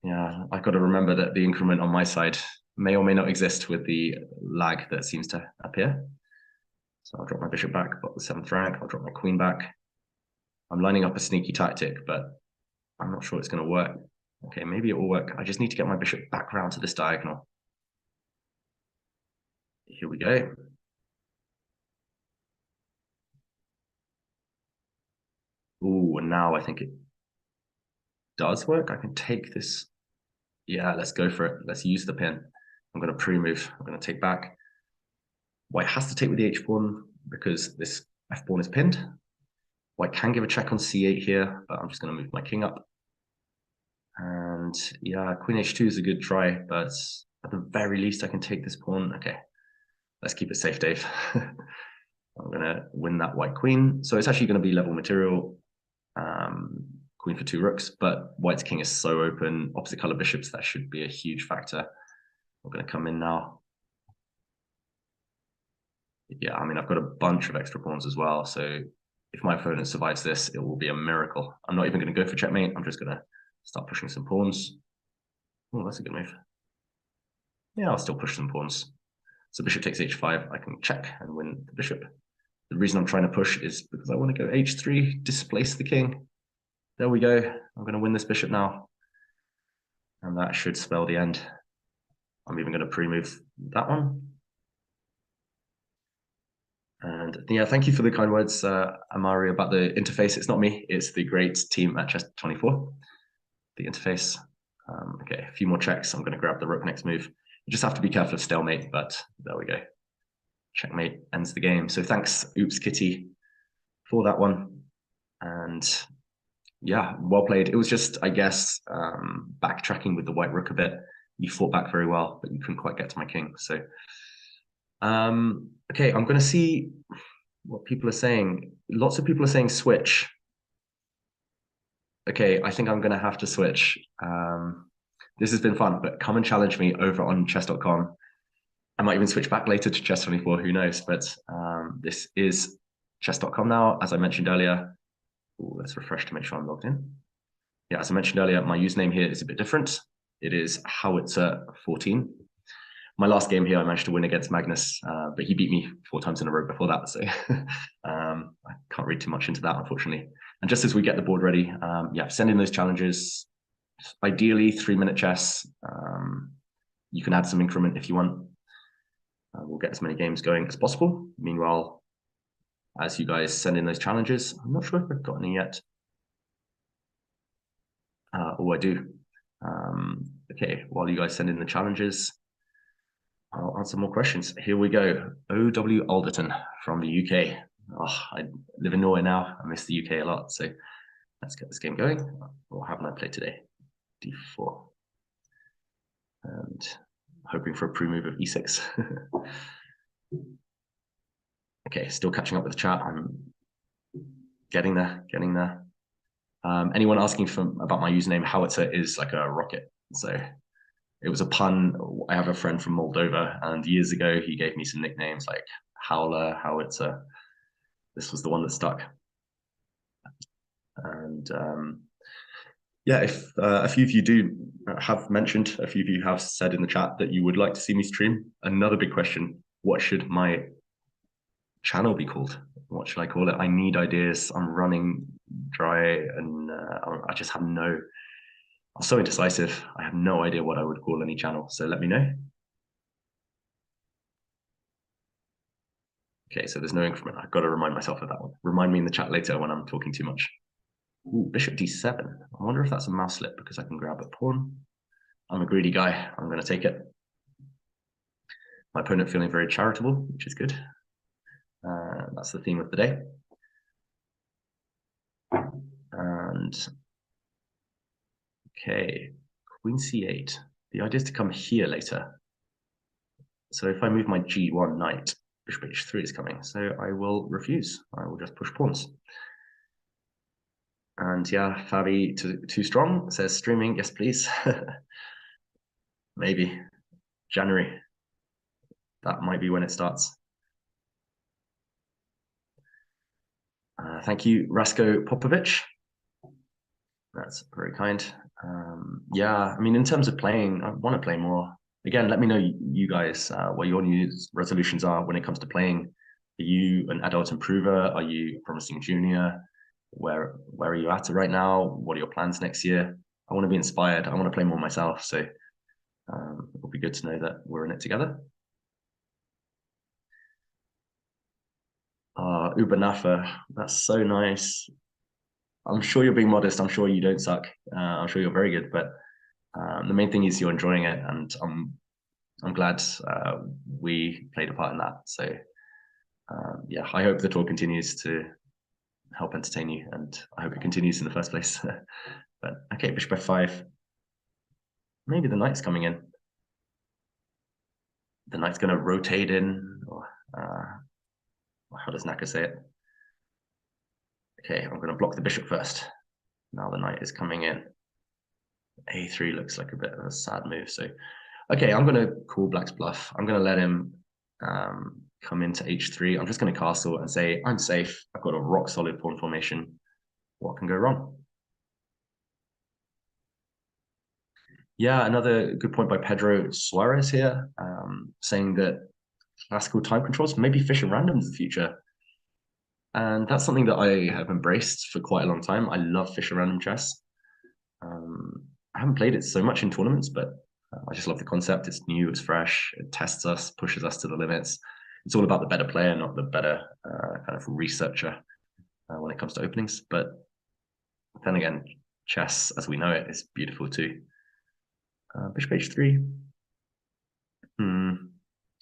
Speaker 1: Yeah, I've got to remember that the increment on my side may or may not exist with the lag that seems to appear. So I'll drop my bishop back, got the 7th rank, I'll drop my queen back. I'm lining up a sneaky tactic, but I'm not sure it's going to work. Okay, maybe it will work. I just need to get my bishop back round to this diagonal. Here we go. Ooh, and now I think it does work. I can take this. Yeah, let's go for it. Let's use the pin. I'm going to pre-move. I'm going to take back. White has to take with the h-pawn because this f-pawn is pinned. White can give a check on c8 here, but I'm just going to move my king up. And yeah, queen h2 is a good try, but at the very least I can take this pawn. Okay, let's keep it safe, Dave. I'm going to win that white queen. So it's actually going to be level material. Queen for 2 rooks, but white's king is so open. Opposite color bishops, that should be a huge factor. I'm going to come in now. Yeah, I mean, I've got a bunch of extra pawns as well. So if my opponent survives this, it will be a miracle. I'm not even going to go for checkmate. I'm just going to start pushing some pawns. Oh, that's a good move. Yeah, I'll still push some pawns. So bishop takes h5. I can check and win the bishop. The reason I'm trying to push is because I want to go h3, displace the king. There we go. I'm going to win this bishop now. And that should spell the end. I'm even going to pre-move that one. And yeah, thank you for the kind words, Amari, about the interface. It's not me, it's the great team at Chess24, the interface. Okay, a few more checks. I'm going to grab the rook next move. You just have to be careful of stalemate, but there we go. Checkmate ends the game. So thanks, Oops Kitty, for that one. And yeah, well played. It was just, I guess, backtracking with the white rook a bit. You fought back very well, but you couldn't quite get to my king. So, okay, I'm going to see what people are saying. Lots of people are saying switch. Okay, I think I'm going to have to switch. This has been fun, but come and challenge me over on chess.com. I might even switch back later to chess24, who knows? But this is chess.com now, as I mentioned earlier. Ooh, let's refresh to make sure I'm logged in. Yeah, as I mentioned earlier, my username here is a bit different. It is Howitzer14. My last game here, I managed to win against Magnus, but he beat me 4 times in a row before that. So I can't read too much into that, unfortunately. And just as we get the board ready, yeah, send in those challenges. ideally 3-minute chess. You can add some increment if you want. We'll get as many games going as possible. Meanwhile, as you guys send in those challenges, I'm not sure if I've got any yet. Oh, I do. Okay, while you guys send in the challenges, I'll answer more questions. Here we go. O.W. Alderton from the UK. Oh, I live in Norway now. I miss the UK a lot. So let's get this game going. What haven't I played today? D4. And hoping for a pre-move of E6. Okay, still catching up with the chat. I'm getting there. Anyone asking about my username, Howitzer is like a rocket. So it was a pun. I have a friend from Moldova, and years ago he gave me some nicknames like Howler, Howitzer. This was the one that stuck. And yeah, if a few of you do have mentioned, a few of you have said in the chat that you would like to see me stream. Another big question: what should my channel be called? What should I call it? I need ideas. I'm running dry, and I just have no. I'm so indecisive. I have no idea what I would call any channel. So let me know. Okay, so there's no increment. I've got to remind myself of that one. Remind me in the chat later when I'm talking too much. Ooh, bishop d7. I wonder if that's a mouse slip because I can grab a pawn. I'm a greedy guy. I'm going to take it. My opponent feeling very charitable, which is good. That's the theme of the day. And okay, queen c8. The idea is to come here later. So if I move my g1 knight, bishop h3 is coming. So I will refuse. I will just push pawns. And yeah, Fabi too strong says streaming. Yes, please. Maybe January. That might be when it starts. Thank you, Rasko Popovic. That's very kind. Yeah, I mean, in terms of playing, I want to play more. Again, let me know, you guys, what your new resolutions are when it comes to playing. Are you an adult improver? Are you a promising junior? Where are you at right now? What are your plans next year? I want to be inspired. I want to play more myself. So it'll be good to know that we're in it together. Uber Nafa, that's so nice. I'm sure you're being modest. I'm sure you don't suck. I'm sure you're very good, but the main thing is you're enjoying it, and I'm glad we played a part in that. So yeah, I hope the tour continues to help entertain you, and I hope it continues in the first place. But okay, bishop f5. Maybe the knight's coming in. The knight's going to rotate in, or how does Naka say it? Okay, I'm going to block the bishop first. Now the knight is coming in. A3 looks like a bit of a sad move. So, okay, I'm going to call Black's bluff. I'm going to let him come into H3. I'm just going to castle and say, I'm safe. I've got a rock solid pawn formation. What can go wrong? Yeah, another good point by Pedro Suarez here, saying that classical time controls maybe Fischer randoms in the future. And that's something that I have embraced for quite a long time. I love Fischer random chess. I haven't played it so much in tournaments, but I just love the concept. It's new, it's fresh, it tests us, pushes us to the limits. It's all about the better player, not the better kind of researcher when it comes to openings. But then again, chess as we know it is beautiful too. Bishop h3.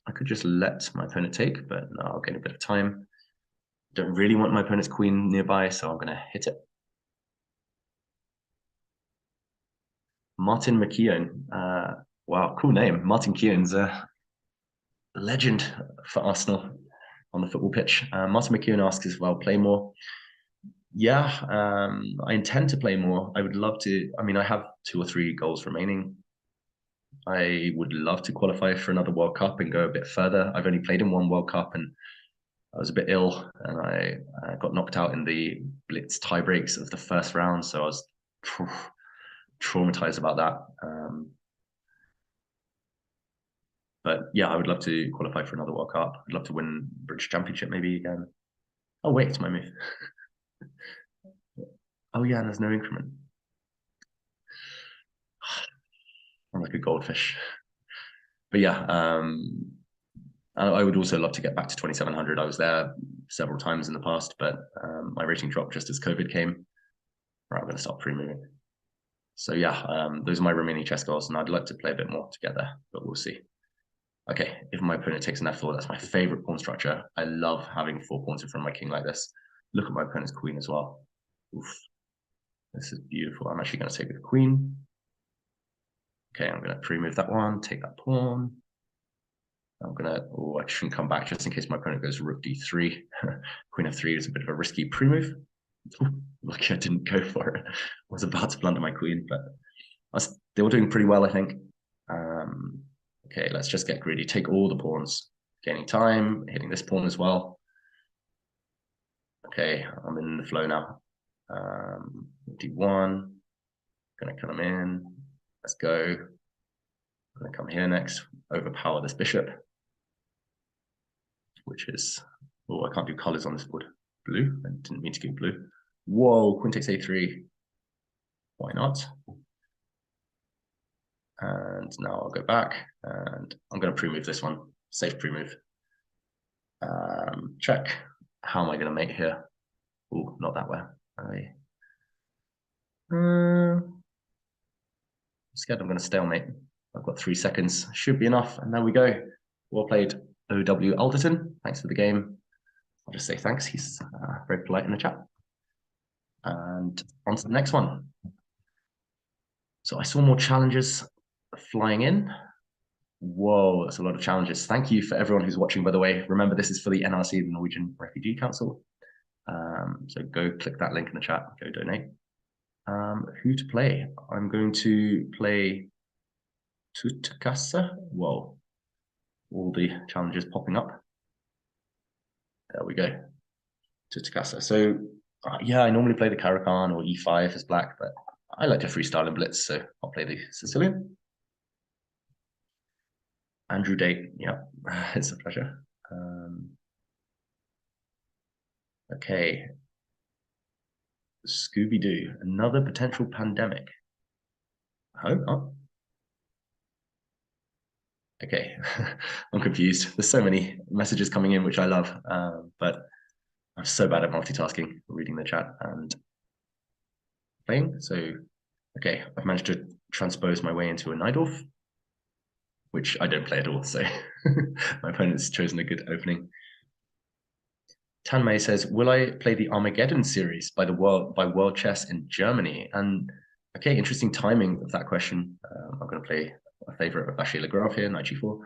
Speaker 1: I could just let my opponent take, but no, I'll gain a bit of time. Don't really want my opponent's queen nearby, so I'm going to hit it. Martin McKeown. Wow, cool name. Martin Keown's a legend for Arsenal on the football pitch. Martin McKeown asks as well, play more. Yeah, I intend to play more. I would love to. I mean, I have 2 or 3 goals remaining. I would love to qualify for another World Cup and go a bit further. I've only played in 1 World Cup, and I was a bit ill, and I got knocked out in the Blitz tie breaks of the first round. So I was traumatized about that. But yeah, I would love to qualify for another World Cup. I'd love to win British Championship maybe again. Oh wait, it's my move. Oh yeah, there's no increment. I'm like a goldfish. But yeah, I would also love to get back to 2,700. I was there several times in the past, but my rating dropped just as COVID came. Right, I'm going to start pre-moving. So yeah, those are my remaining chess goals, and I'd like to play a bit more to get there, but we'll see. Okay, if my opponent takes an f4, that's my favorite pawn structure. I love having 4 pawns in front of my king like this. Look at my opponent's queen as well. Oof. This is beautiful. I'm actually going to take the queen. Okay, I'm going to pre-move that one, take that pawn. I'm going to, I shouldn't come back just in case my opponent goes rook d3. Queen f3 is a bit of a risky pre-move. Lucky I didn't go for it. I was about to blunder my queen, but I was still doing pretty well, I think. Okay, let's just get greedy. Take all the pawns. Gaining time, hitting this pawn as well. Okay, I'm in the flow now. d1. Gonna come in. Let's go. I'm gonna come here next. Overpower this bishop, which is, oh, I can't do colors on this board. Blue. I didn't mean to go blue. Whoa, queen takes a3. Why not? And now I'll go back and I'm going to pre-move this one. Safe pre-move. Check. How am I going to mate here? Oh, not that way. I'm scared I'm going to stalemate. I've got 3 seconds. Should be enough. And there we go. Well played, O.W. Alderton. Thanks for the game. I'll just say thanks. He's very polite in the chat. And on to the next one. So I saw more challenges flying in. Whoa, that's a lot of challenges. Thank you for everyone who's watching, by the way. Remember, this is for the NRC, the Norwegian Refugee Council. So go click that link in the chat, go donate. Who to play? I'm going to play Tutkasa. Whoa, all the challenges popping up. There we go, Tutkasa. So yeah, I normally play the Caracan or E5 as black, but I like to freestyle in Blitz, so I'll play the Sicilian. Andrew Date, yeah, it's a pleasure. Okay. Scooby-Doo, another potential pandemic. Oh. Okay, I'm confused. There's so many messages coming in, which I love, but I'm so bad at multitasking, reading the chat and playing. So, okay, I've managed to transpose my way into a Najdorf, which I don't play at all. So my opponent's chosen a good opening. Tan Mei says, "Will I play the Armageddon series by World Chess in Germany?" And okay, interesting timing of that question. I'm going to play a favorite of Vacher Legrave here, knight g4.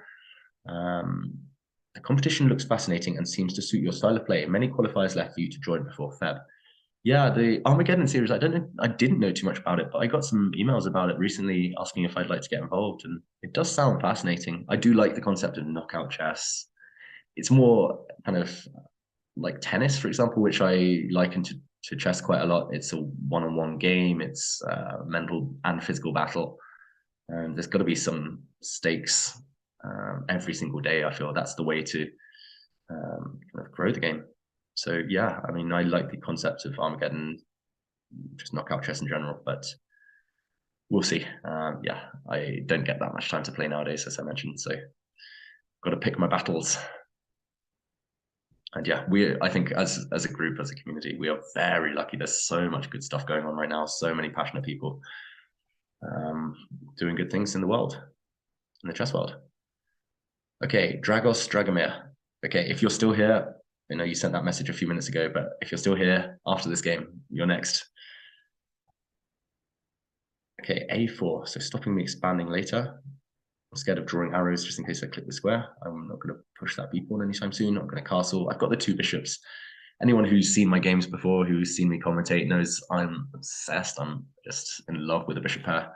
Speaker 1: The competition looks fascinating and seems to suit your style of play. Many qualifiers left for you to join before Feb. Yeah, the Armageddon series, I didn't know too much about it, but I got some emails about it recently asking if I'd like to get involved, and it does sound fascinating. I do like the concept of knockout chess. It's more kind of like tennis, for example, which I liken to chess quite a lot. It's a one-on-one game. It's mental and physical battle. And there's got to be some stakes every single day. I feel that's the way to kind of grow the game. So yeah, I mean, I like the concept of Armageddon, just knockout chess in general, but we'll see. Yeah, I don't get that much time to play nowadays, as I mentioned, so got to pick my battles. And yeah, I think as a group, as a community, we are very lucky. There's so much good stuff going on right now. So many passionate people doing good things in the world, in the chess world. Okay, Dragos Dragomir. Okay, if you're still here, I know you sent that message a few minutes ago, but if you're still here after this game, you're next. Okay, A4, so stopping me expanding later. I'm scared of drawing arrows just in case I click the square. I'm not going to push that b-pawn anytime soon. I'm going to castle. I've got the 2 bishops. Anyone who's seen my games before, who's seen me commentate, knows I'm obsessed. I'm just in love with the bishop pair.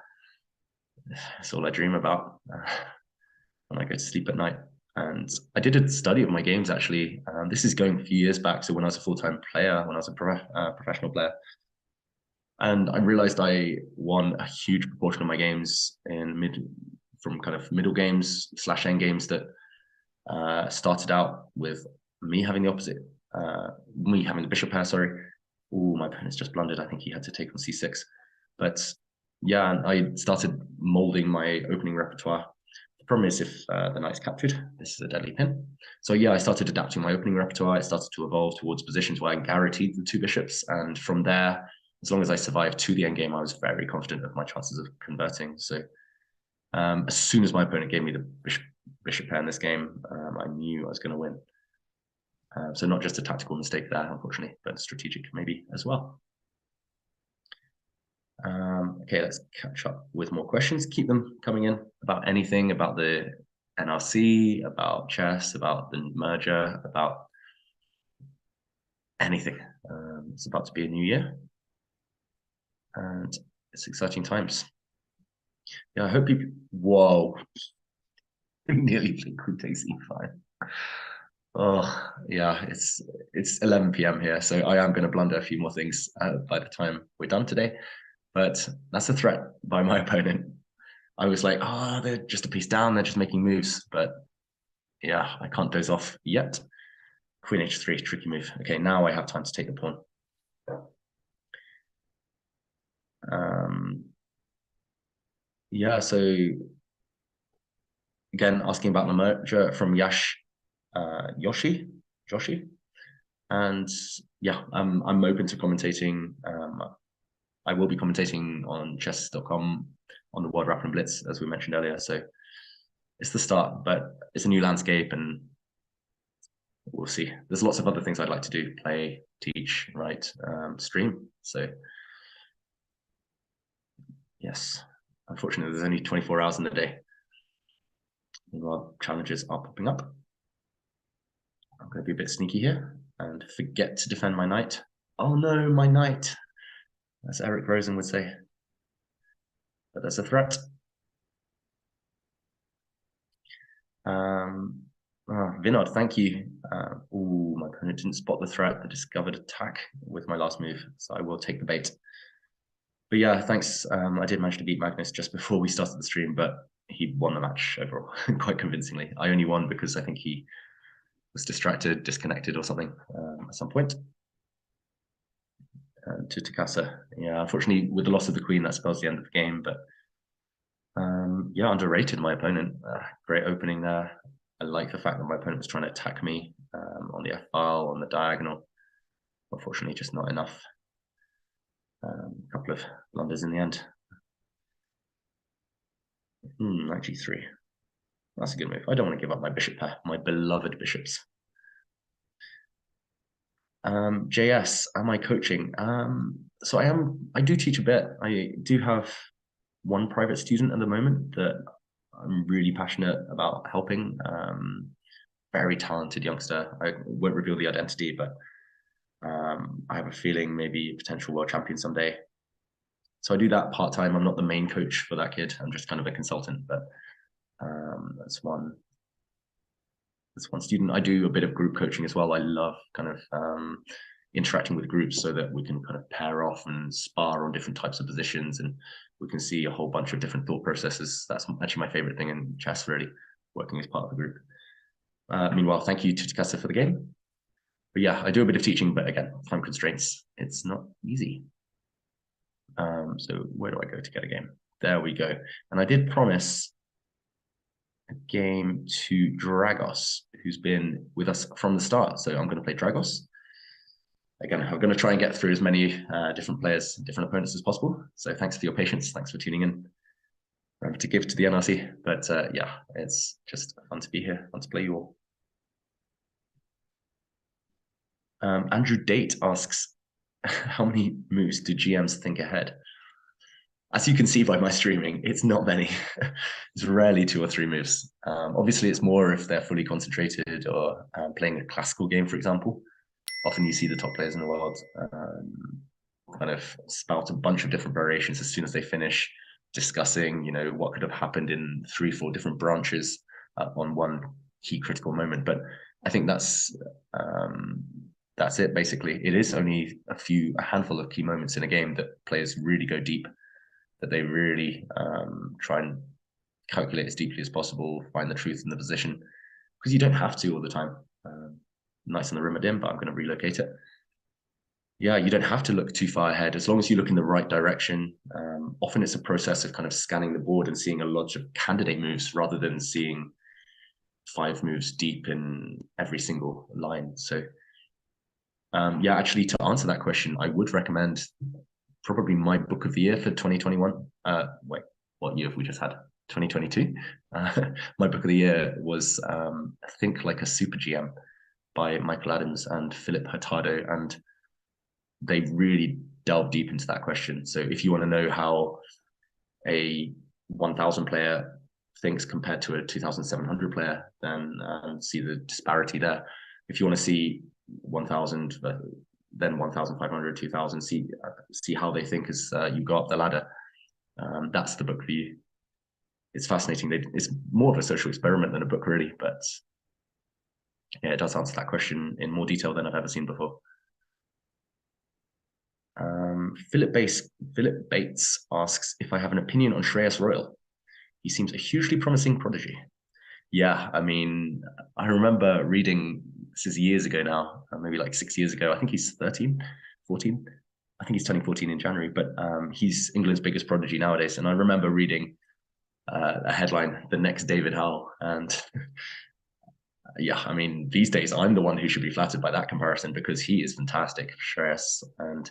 Speaker 1: That's all I dream about when I go to sleep at night. And I did a study of my games, actually. This is going a few years back, so when I was a full-time player, when I was a professional player. And I realized I won a huge proportion of my games from kind of middle games / end games that started out with me having the opposite, me having the bishop pair, sorry. Oh, my opponent's just blundered. I think he had to take on c6. But yeah, and I started molding my opening repertoire. The problem is if the knight's captured, this is a deadly pin. So yeah, I started adapting my opening repertoire. It started to evolve towards positions where I guaranteed the 2 bishops. And from there, as long as I survived to the end game, I was very confident of my chances of converting. So as soon as my opponent gave me the bishop pair in this game, I knew I was going to win. So not just a tactical mistake there, unfortunately, but strategic maybe as well. Okay, let's catch up with more questions. Keep them coming in about anything, about the NRC, about chess, about the merger, about anything. It's about to be a new year, and it's exciting times. Yeah, I hope you. Whoa, nearly played queen takes e5. Oh yeah, it's 11 p.m. here, so I am going to blunder a few more things by the time we're done today. But that's a threat by my opponent. I was like, oh, they're just a piece down, they're just making moves. But yeah, I can't doze off yet. Queen h3, tricky move. Okay, now I have time to take the pawn. Yeah, so again, asking about the merger from Joshi. And yeah, I'm open to commentating. I will be commentating on chess.com on the World Banter Blitz, as we mentioned earlier. So it's the start, but it's a new landscape, and we'll see. There's lots of other things I'd like to do: play, teach, write, stream. So yes, unfortunately, there's only 24 hours in the day. Meanwhile, challenges are popping up. I'm going to be a bit sneaky here and forget to defend my knight. Oh no, my knight, as Eric Rosen would say. But that's a threat. Vinod, thank you. My opponent didn't spot the threat, the discovered attack with my last move, so I will take the bait. But yeah, thanks. I did manage to beat Magnus just before we started the stream, but he won the match overall quite convincingly. I only won because I think he was distracted, disconnected or something at some point. To Takasa. Yeah, unfortunately, with the loss of the queen, that spells the end of the game, but yeah, underrated my opponent. Great opening there. I like the fact that my opponent was trying to attack me on the f-file, on the diagonal. Unfortunately, just not enough. A couple of blunders in the end. Knight g3. That's a good move. I don't want to give up my bishop pair, my beloved bishops. JS, am I coaching? So I do teach a bit. I do have one private student at the moment that I'm really passionate about helping. Very talented youngster. I won't reveal the identity, but I have a feeling maybe a potential world champion someday. So I do that part-time. I'm not the main coach for that kid. I'm just kind of a consultant, but that's one student. I do a bit of group coaching as well. I love kind of interacting with groups so that we can kind of pair off and spar on different types of positions, and we can see a whole bunch of different thought processes. That's actually my favorite thing in chess, really, working as part of the group. Meanwhile, thank you to Takasa for the game. But yeah, I do a bit of teaching, but again, time constraints. It's not easy. So where do I go to get a game? There we go. And I did promise a game to Dragos, who's been with us from the start. So I'm going to play Dragos. Again, I'm going to try and get through as many different players, different opponents as possible. So thanks for your patience. Thanks for tuning in. Remember to give to the NRC. But yeah, it's just fun to be here, fun to play you all. Andrew Date asks, how many moves do GMs think ahead? As you can see by my streaming, it's not many. It's rarely 2 or 3 moves. Obviously, it's more if they're fully concentrated or playing a classical game, for example. Often you see the top players in the world kind of spout a bunch of different variations as soon as they finish discussing, you know, what could have happened in 3 or 4 different branches on one key critical moment. But I think that's it, basically. It is only a handful of key moments in a game that players really go deep, that they really try and calculate as deeply as possible, find the truth in the position, because you don't have to all the time. Nice on the rim of dim, but I'm going to relocate it. yeah, you don't have to look too far ahead as long as you look in the right direction. Often it's a process of kind of scanning the board and seeing a lot of candidate moves rather than seeing 5 moves deep in every single line. So yeah, actually, to answer that question, I would recommend probably my book of the year for 2021. Wait, what year have we just had? 2022. My book of the year was Think Like a Super GM by Michael Adams and Philip Hurtado, and they really delve deep into that question. So if you want to know how a 1,000 player thinks compared to a 2,700 player, then see the disparity there. If you want to see 1,000, then 1,500, 2,000, see how they think as you go up the ladder. That's the book for you. It's fascinating. It's more of a social experiment than a book, really, but yeah, it does answer that question in more detail than I've ever seen before. Philip Bates asks if I have an opinion on Shreyas Royal. He seems a hugely promising prodigy. Yeah, I mean, I remember reading, this is years ago now, maybe like 6 years ago. I think he's 13, 14. I think he's turning 14 in January, but he's England's biggest prodigy nowadays. And I remember reading a headline, the next David Howell. And yeah, I mean, these days I'm the one who should be flattered by that comparison because he is fantastic, Shreyas. And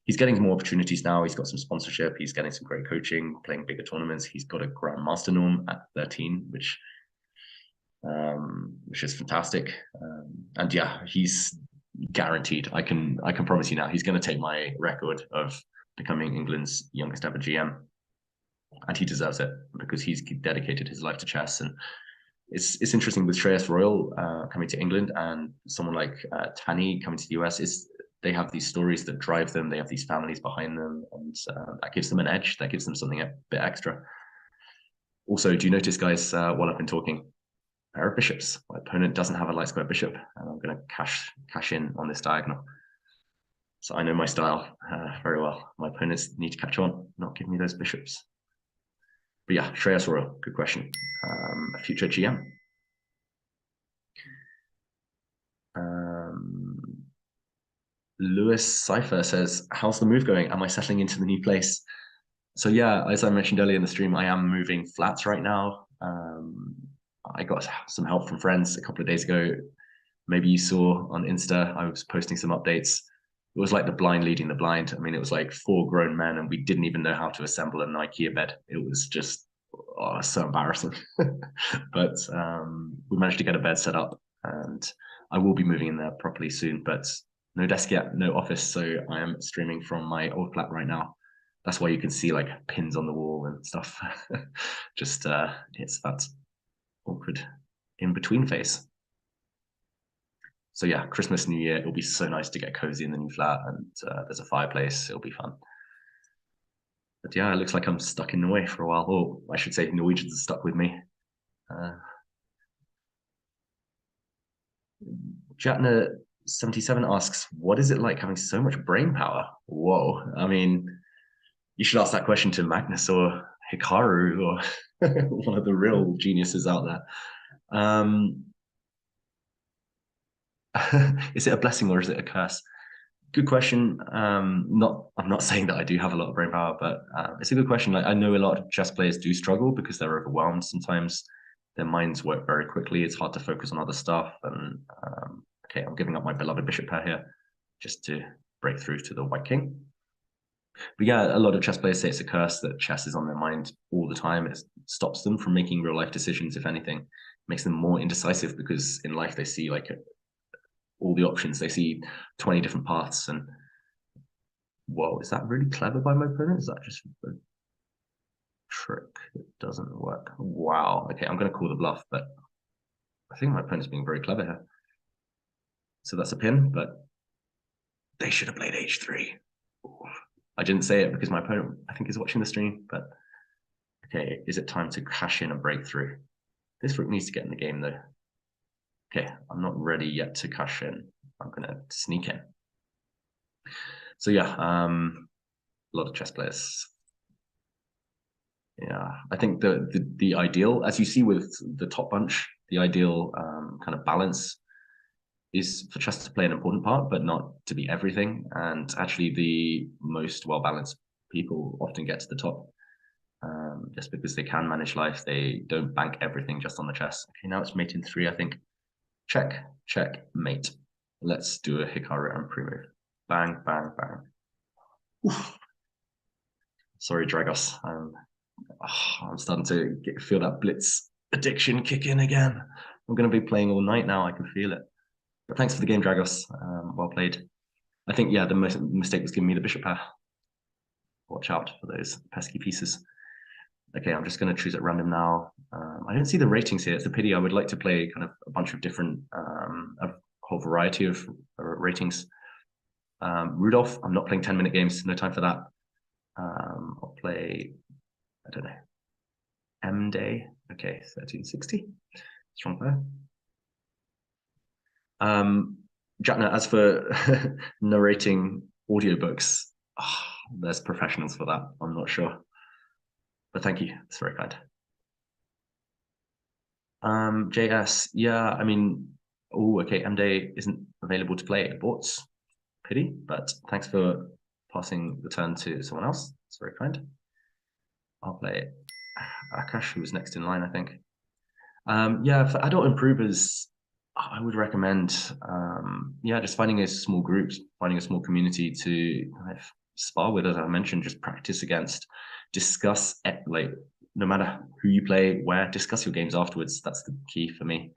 Speaker 1: he's getting more opportunities now. He's got some sponsorship. He's getting some great coaching, playing bigger tournaments. He's got a Grandmaster norm at 13, which is fantastic. And yeah, he's guaranteed. I can promise you now, he's going to take my record of becoming England's youngest ever GM, and he deserves it because he's dedicated his life to chess. And it's interesting with Shreyas Royal coming to England and someone like Tani coming to the US. They have these stories that drive them. They have these families behind them, and that gives them an edge. That gives them something a bit extra. Also, do you notice, guys, while I've been talking, pair of bishops. My opponent doesn't have a light square bishop, and I'm going to cash in on this diagonal. So I know my style very well. My opponents need to catch on, not give me those bishops. But yeah, Shreyas Royal, good question. A future GM. Lewis Cypher says, how's the move going? Am I settling into the new place? So yeah, as I mentioned earlier in the stream, I am moving flats right now. I got some help from friends a couple of days ago. Maybe you saw on Insta, I was posting some updates. It was like the blind leading the blind. I mean, it was like 4 grown men and we didn't even know how to assemble an IKEA bed. It was just so embarrassing. But we managed to get a bed set up and I will be moving in there properly soon, but no desk yet, no office. So I am streaming from my old flat right now. That's why you can see like pins on the wall and stuff. Just it's that awkward in between phase. So yeah, Christmas, New Year, it'll be so nice to get cozy in the new flat, and there's a fireplace. It'll be fun. But yeah, it looks like I'm stuck in Norway for a while. Or I should say Norwegians are stuck with me. Jatna77 asks, what is it like having so much brain power? Whoa. I mean, you should ask that question to Magnus or Hikaru or one of the real geniuses out there. Is it a blessing or is it a curse? Good question. I'm not saying that I do have a lot of brain power, but it's a good question. Like, I know a lot of chess players do struggle because they're overwhelmed. Sometimes their minds work very quickly. It's hard to focus on other stuff. And okay, I'm giving up my beloved bishop pair here just to break through to the white king. But yeah, a lot of chess players say it's a curse that chess is on their mind all the time. It stops them from making real life decisions. If anything, it makes them more indecisive because in life they see like all the options. They see 20 different paths and whoa, is that really clever by my opponent? Is that just a trick that doesn't work? Wow. Okay, I'm going to call the bluff, but I think my opponent's being very clever here. So that's a pin, but they should have played h3. Ooh. I didn't say it because my opponent, I think, is watching the stream, but okay, is it time to cash in a breakthrough? This rook needs to get in the game, though. Okay, I'm not ready yet to cash in. I'm going to sneak in. So yeah, a lot of chess players. Yeah, I think the ideal, as you see with the top bunch, the ideal kind of balance is for chess to play an important part, but not to be everything. And actually, the most well-balanced people often get to the top just because they can manage life. They don't bank everything just on the chess. Okay, now it's mate in 3, I think. Check, check, mate. Let's do a Hikaru and pre-move. Bang, bang, bang. Oof. Sorry, Dragos. I'm starting to feel that blitz addiction kick in again. I'm going to be playing all night now. I can feel it. But thanks for the game, Dragos. Well played. I think, yeah, the mistake was giving me the bishop pair. Watch out for those pesky pieces. Okay, I'm just going to choose at random now. I don't see the ratings here. It's a pity. I would like to play kind of a bunch of different, a whole variety of ratings. Rudolph, I'm not playing 10-minute games. No time for that. I'll play, I don't know, M-Day. Okay, 1360. Strong player. Jatna, as for narrating audiobooks, there's professionals for that. I'm not sure. But thank you. It's very kind. JS, yeah, I mean, oh, okay, M-Day isn't available to play at Borts. Pity, but thanks for passing the turn to someone else. It's very kind. I'll play Akash, who was next in line, I think. Yeah, for adult improvers, I would recommend, yeah, just finding a small group, finding a small community to kind of spar with, as I mentioned, just practice against, discuss, like, no matter who you play, where, discuss your games afterwards. That's the key for me.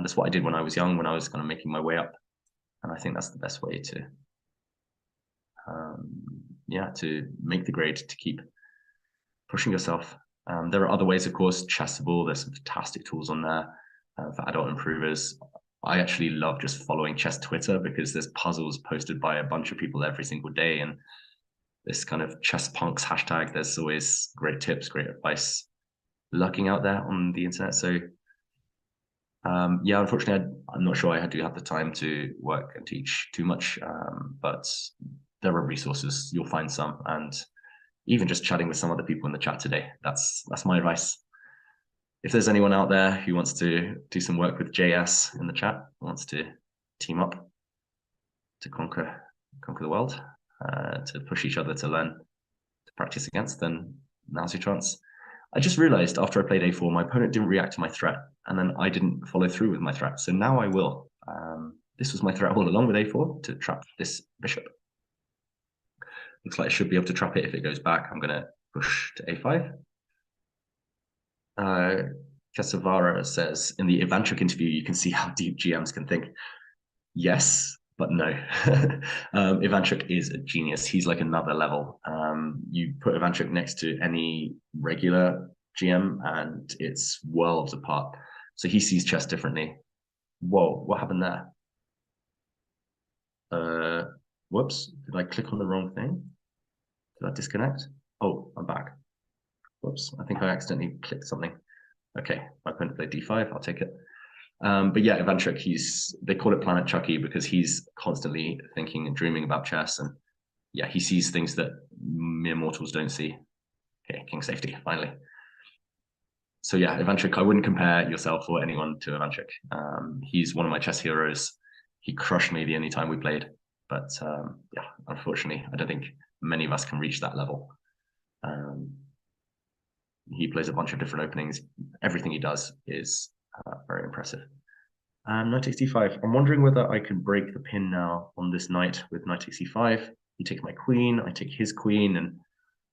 Speaker 1: That's what I did when I was young, when I was kind of making my way up. And I think that's the best way to, yeah, to make the grade, to keep pushing yourself. There are other ways, of course. Chessable, there's some fantastic tools on there for adult improvers. I actually love just following chess Twitter because there's puzzles posted by a bunch of people every single day, and this kind of chess punks hashtag, there's always great tips, great advice lurking out there on the internet. So yeah, unfortunately, I'm not sure I do have the time to work and teach too much, but there are resources. You'll find some, and even just chatting with some other people in the chat today, that's my advice. If there's anyone out there who wants to do some work with JS in the chat, wants to team up to conquer the world, to push each other to learn, to practice against, then now's your chance. I just realized after I played a4, my opponent didn't react to my threat, and then I didn't follow through with my threat. So now I will. This was my threat all along with a4, to trap this bishop. Looks like I should be able to trap it if it goes back. I'm going to push to a5. Kesavara says, in the Ivanchuk interview, you can see how deep GMs can think. Yes, but no. Ivanchuk is a genius. He's like another level. You put Ivanchuk next to any regular GM and it's worlds apart. So he sees chess differently. Whoa, what happened there? Whoops, did I click on the wrong thing? Did I disconnect? Oh, I'm back. Whoops, I think I accidentally clicked something. Okay, my opponent played d5, I'll take it. But yeah, Ivanchuk, they call it Planet Chucky because he's constantly thinking and dreaming about chess. And yeah, he sees things that mere mortals don't see. Okay, king safety, finally. So yeah, Ivanchuk, I wouldn't compare yourself or anyone to Ivanchuk. He's one of my chess heroes. He crushed me the only time we played. But yeah, unfortunately, I don't think many of us can reach that level. He plays a bunch of different openings. Everything he does is very impressive. Knight takes d5. I'm wondering whether I can break the pin now on this knight with knight takes c5. He takes my queen, I take his queen, and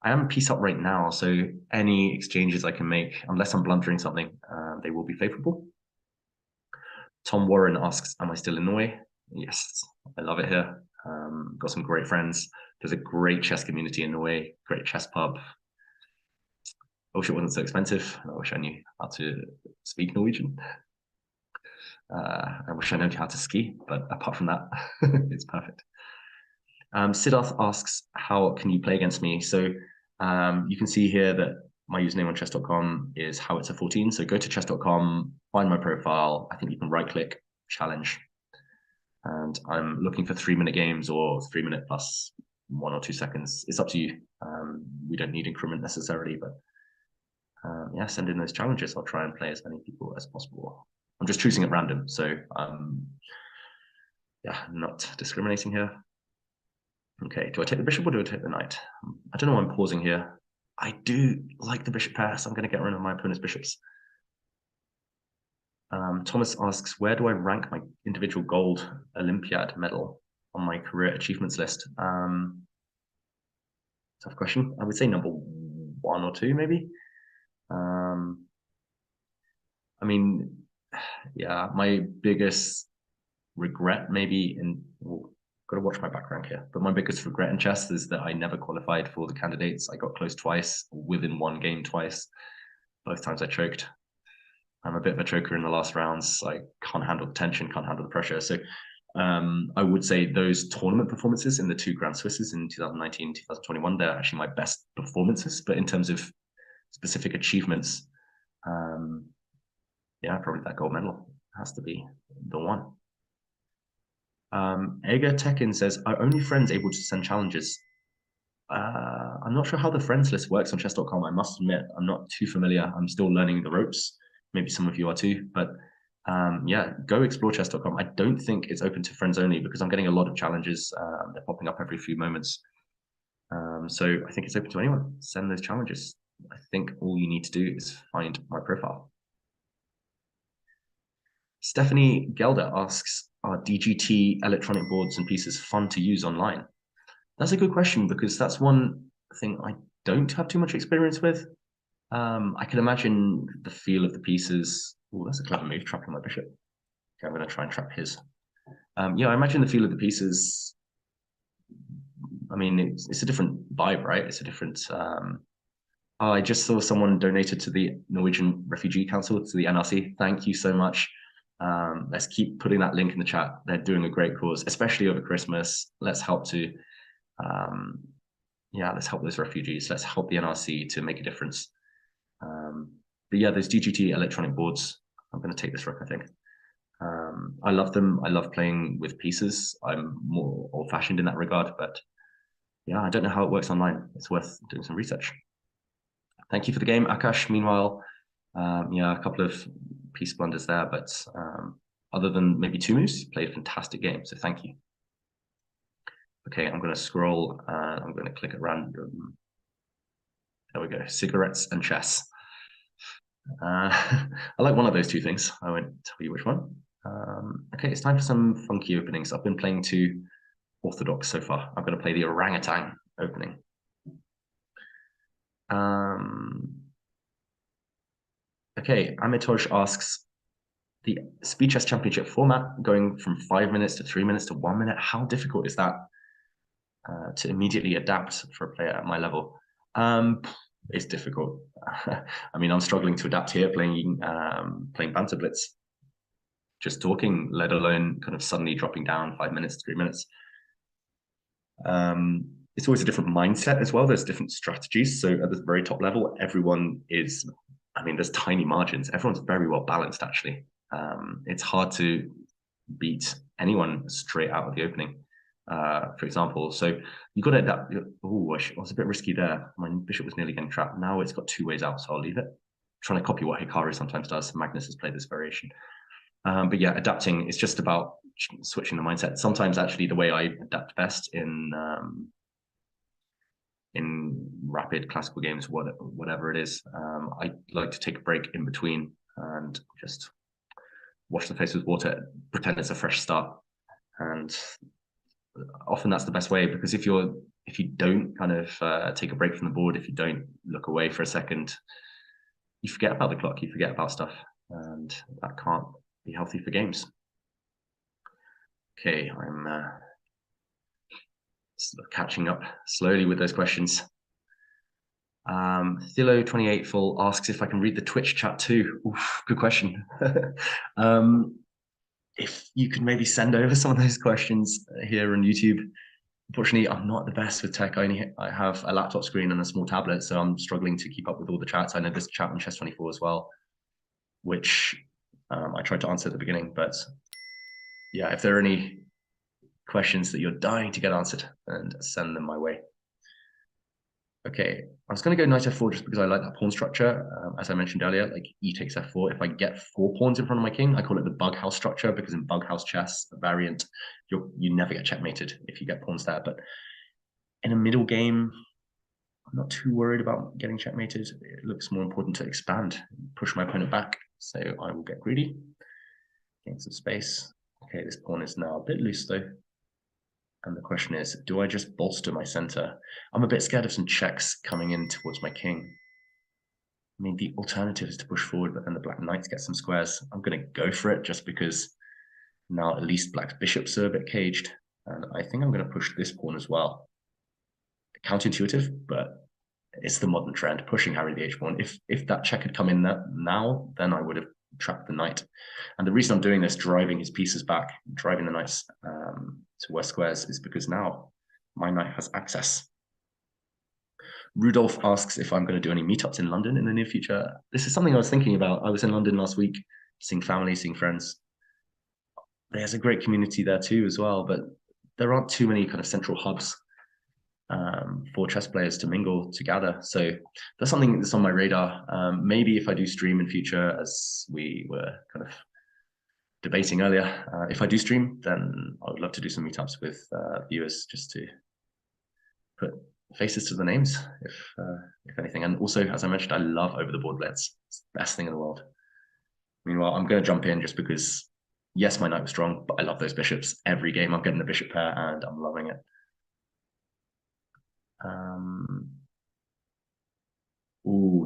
Speaker 1: I am piece up right now, so any exchanges I can make, unless I'm blundering something, they will be favorable. Tom Warren asks, am I still in Norway? Yes, I love it here. Got some great friends. There's a great chess community in Norway, great chess pub. I wish it wasn't so expensive. I wish I knew how to speak Norwegian. I wish I knew how to ski, but apart from that, it's perfect. Siddharth asks, how can you play against me? So you can see here that my username on chess.com is howitzer14. So go to chess.com, find my profile. I think you can right click, challenge. And I'm looking for 3-minute games or 3-minute plus 1 or 2 seconds. It's up to you. We don't need increment necessarily, but yeah, send in those challenges. I'll try and play as many people as possible. I'm just choosing at random. So Yeah, not discriminating here. Okay, do I take the bishop or do I take the knight? I don't know why I'm pausing here. I do like the bishop pair, so I'm going to get rid of my opponent's bishops. Thomas asks, where do I rank my individual gold Olympiad medal on my career achievements list? Tough question. I would say number 1 or 2, maybe. I mean, yeah, my biggest regret maybe got to watch my back rank here, but my biggest regret in chess is that I never qualified for the candidates. I got close twice, within one game twice. Both times I choked. I'm a bit of a choker in the last rounds. I can't handle the tension, can't handle the pressure. So I would say those tournament performances in the 2 Grand Swisses in 2019, 2021, they're actually my best performances. But in terms of specific achievements, yeah, probably that gold medal has to be the one. Ega Tekin says, are only friends able to send challenges? I'm not sure how the friends list works on chess.com. I must admit, I'm not too familiar. I'm still learning the ropes. Maybe some of you are too, but yeah, go explore chess.com. I don't think it's open to friends only because I'm getting a lot of challenges. They're popping up every few moments. So I think it's open to anyone. Send those challenges. I think all you need to do is find my profile. Stephanie Gelder asks, are DGT electronic boards and pieces fun to use online? That's a good question because that's one thing I don't have too much experience with. I can imagine the feel of the pieces. Oh, that's a clever move, trapping my bishop. Okay, I'm going to try and trap his. Yeah, I imagine the feel of the pieces. I mean, it's a different vibe, right? It's a different. I just saw someone donated to the Norwegian Refugee Council, to the NRC. Thank you so much. Let's keep putting that link in the chat. They're doing a great cause, especially over Christmas. Let's help to, yeah, let's help those refugees. Let's help the NRC to make a difference. But yeah, those DGT electronic boards, I'm going to take this rook, I think. I love them. I love playing with pieces. I'm more old-fashioned in that regard, but yeah, I don't know how it works online. It's worth doing some research. Thank you for the game, Akash. Meanwhile, yeah, a couple of piece blunders there, but other than maybe 2 moves, you played a fantastic game, so thank you. Okay, I'm going to scroll and I'm going to click at random. There we go, cigarettes and chess. I like one of those 2 things. I won't tell you which one. Okay, it's time for some funky openings. I've been playing 2 orthodox so far. I'm going to play the orangutan opening. Okay, Amitosh asks, the Speed Chess Championship format going from 5 minutes to 3 minutes to 1 minute, how difficult is that to immediately adapt for a player at my level? It's difficult. I mean, I'm struggling to adapt here playing Banter Blitz. Just talking, let alone kind of suddenly dropping down 5 minutes, 3 minutes. It's always a different mindset as well. There's different strategies. So at the very top level, everyone is, I mean, there's tiny margins. Everyone's very well balanced, actually. It's hard to beat anyone straight out of the opening, for example. So you've got to adapt. Oh, I was a bit risky there. My bishop was nearly getting trapped. Now it's got 2 ways out, so I'll leave it. I'm trying to copy what Hikaru sometimes does. Magnus has played this variation. But yeah, adapting is just about switching the mindset. Sometimes actually the way I adapt best in rapid classical games, whatever it is, I like to take a break in between and just wash the face with water, pretend it's a fresh start. And often that's the best way, because if you don't kind of take a break from the board, if you don't look away for a second, you forget about the clock, you forget about stuff, and that can't be healthy for games. Okay, I'm catching up slowly with those questions. Thilo28 full asks if I can read the Twitch chat too. Oof, good question. If you could maybe send over some of those questions here on YouTube. Unfortunately, I'm not the best with tech. I have a laptop screen and a small tablet, so I'm struggling to keep up with all the chats. I know there's a chat on Chess24 as well, which I tried to answer at the beginning. But yeah, if there are any questions that you're dying to get answered, and send them my way. Okay, I was going to go knight f4 just because I like that pawn structure. As I mentioned earlier, like e takes f4. If I get 4 pawns in front of my king, I call it the bug house structure, because in bug house chess, the variant, you never get checkmated if you get pawns there. But in a middle game, I'm not too worried about getting checkmated. It looks more important to expand, push my opponent back. So I will get greedy, gain some space. Okay, this pawn is now a bit loose though. And the question is, do I just bolster my center? I'm a bit scared of some checks coming in towards my king. I mean, the alternative is to push forward, but then the black knights get some squares. I'm going to go for it just because now at least black's bishops are a bit caged. And I think I'm going to push this pawn as well. Counterintuitive, but it's the modern trend, pushing Harry the H pawn. If that check had come in now, then I would have trapped the knight. And the reason I'm doing this, driving his pieces back, driving the knights to west squares, is because now my knight has access. Rudolph asks if I'm going to do any meetups in London in the near future. This is something I was thinking about. I was in London last week, seeing family, seeing friends. There's a great community there too as well, but there aren't too many kind of central hubs for chess players to mingle, to gather. So that's something that's on my radar. Maybe if I do stream in future, as we were kind of debating earlier, if I do stream, then I would love to do some meetups with viewers just to put faces to the names, if anything. And also, as I mentioned, I love over the board blitz. It's the best thing in the world. Meanwhile, I'm going to jump in just because, yes, my knight was strong, but I love those bishops. Every game I'm getting the bishop pair and I'm loving it.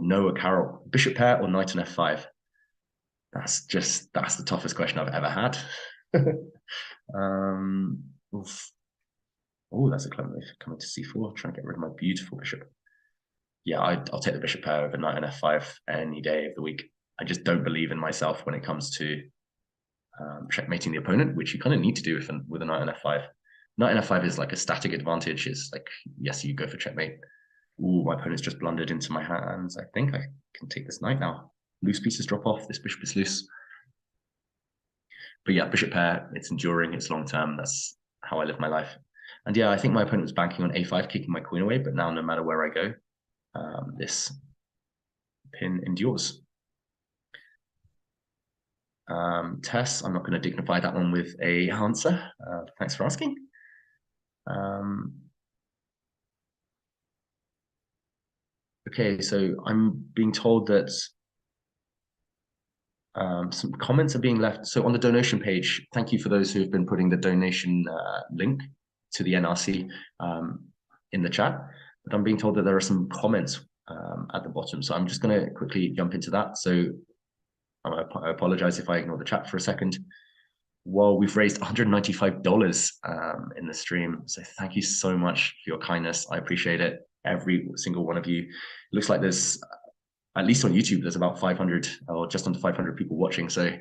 Speaker 1: Noah Carroll, bishop pair or knight and f5? That's the toughest question I've ever had. That's a clever move, coming to c4, trying to get rid of my beautiful bishop. Yeah, I'll take the bishop pair over knight and f5 any day of the week. I just don't believe in myself when it comes to checkmating the opponent, which you kind of need to do with a knight and f5. Knight and f5 is like a static advantage. It's like, yes, you go for checkmate. My opponent's just blundered into my hands. I think I can take this knight now. Loose pieces drop off. This bishop is loose. But yeah, bishop pair, it's enduring, it's long-term. That's how I live my life. And yeah, I think my opponent was banking on a5, kicking my queen away, but now no matter where I go, this pin endures. Tess, I'm not going to dignify that one with a answer. Thanks for asking. Okay, so I'm being told that some comments are being left. So on the donation page, thank you for those who have been putting the donation link to the NRC in the chat. But I'm being told that there are some comments at the bottom. So I'm just going to quickly jump into that. So I apologize if I ignore the chat for a second. Well, we've raised $195 in the stream. So thank you so much for your kindness. I appreciate it. Every single one of you. It looks like there's, at least on YouTube, there's about 500 or just under 500 people watching. So,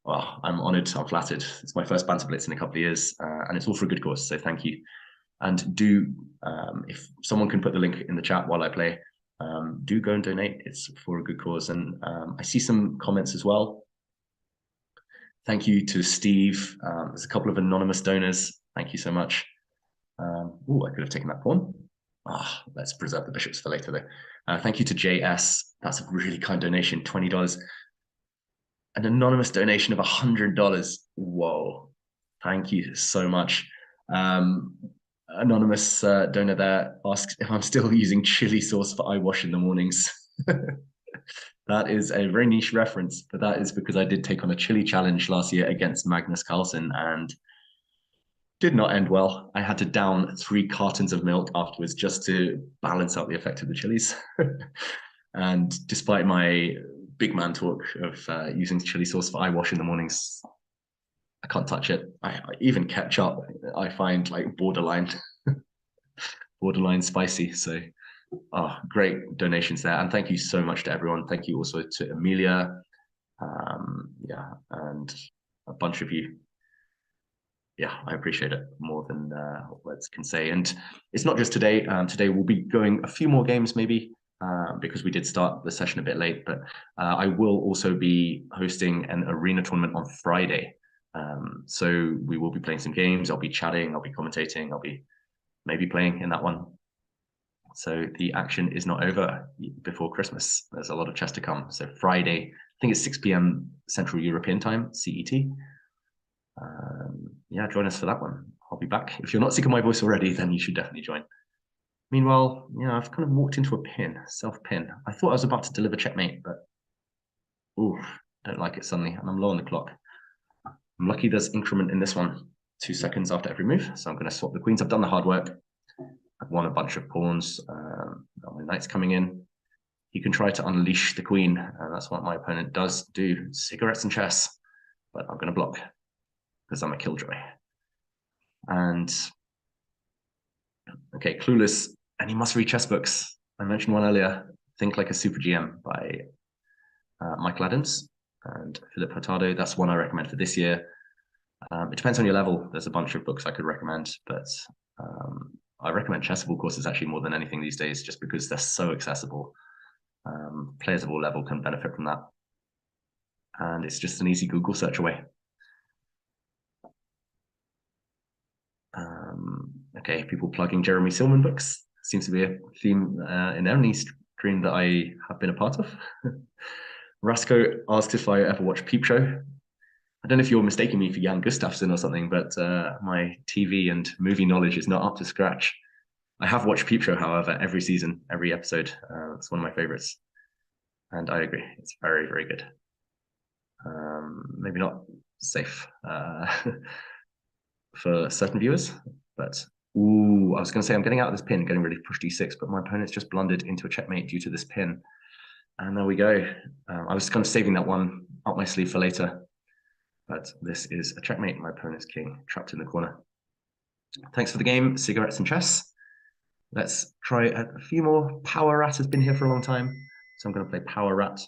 Speaker 1: well, I'm honored, I'm flattered. It's my first Banter Blitz in a couple of years, and it's all for a good cause. So thank you. And do, if someone can put the link in the chat while I play, do go and donate. It's for a good cause. And I see some comments as well. Thank you to Steve. There's a couple of anonymous donors. Thank you so much. I could have taken that pawn. Let's preserve the bishops for later though. Thank you to JS. That's a really kind donation, $20. An anonymous donation of $100. Whoa. Thank you so much. Anonymous donor there asks if I'm still using chili sauce for eye wash in the mornings. That is a very niche reference, but that is because I did take on a chili challenge last year against Magnus Carlsen and did not end well. I had to down 3 cartons of milk afterwards just to balance out the effect of the chilies. And despite my big man talk of using chili sauce for eye wash in the mornings, I can't touch it. I even ketchup, I find like borderline spicy. So great donations there. And thank you so much to everyone. Thank you also to Amelia. And a bunch of you. Yeah, I appreciate it more than words can say. And it's not just today. Today we'll be going a few more games maybe because we did start the session a bit late. But I will also be hosting an arena tournament on Friday. So we will be playing some games. I'll be chatting. I'll be commentating. I'll be maybe playing in that one. So the action is not over before Christmas. There's a lot of chess to come. So Friday, I think it's 6 p.m. Central European time, CET. Yeah, join us for that one. I'll be back. If you're not sick of my voice already, then you should definitely join. Meanwhile, yeah, I've kind of walked into a pin, self-pin. I thought I was about to deliver checkmate, but ooh, don't like it suddenly, and I'm low on the clock. I'm lucky there's increment in this one, 2 seconds after every move. So I'm going to swap the queens. I've done the hard work. I've won a bunch of pawns. Got my knights coming in. You can try to unleash the queen, and that's what my opponent does do. Cigarettes and chess, but I'm going to block because I'm a killjoy. And okay, Clueless, and you must read chess books. I mentioned one earlier, Think Like a Super GM by Michael Adams and Philip Hurtado. That's one I recommend for this year. It depends on your level. There's a bunch of books I could recommend, but I recommend Chessable courses actually more than anything these days, just because they're so accessible. Players of all level can benefit from that. And it's just an easy Google search away. Okay, people plugging Jeremy Silman books. Seems to be a theme in any stream that I have been a part of. Rasko asked if I ever watched Peep Show. I don't know if you're mistaking me for Jan Gustafsson or something, but my TV and movie knowledge is not up to scratch. I have watched Peep Show, however, every season, every episode. It's one of my favorites. And I agree, it's very, very good. Maybe not safe for certain viewers, but ooh, I was going to say I'm getting out of this pin, getting ready to push d6, but my opponent's just blundered into a checkmate due to this pin. And there we go. I was kind of saving that one up my sleeve for later, but this is a checkmate. My opponent's king trapped in the corner. Thanks for the game, cigarettes and chess. Let's try a few more. Power Rat has been here for a long time, so I'm going to play Power Rat.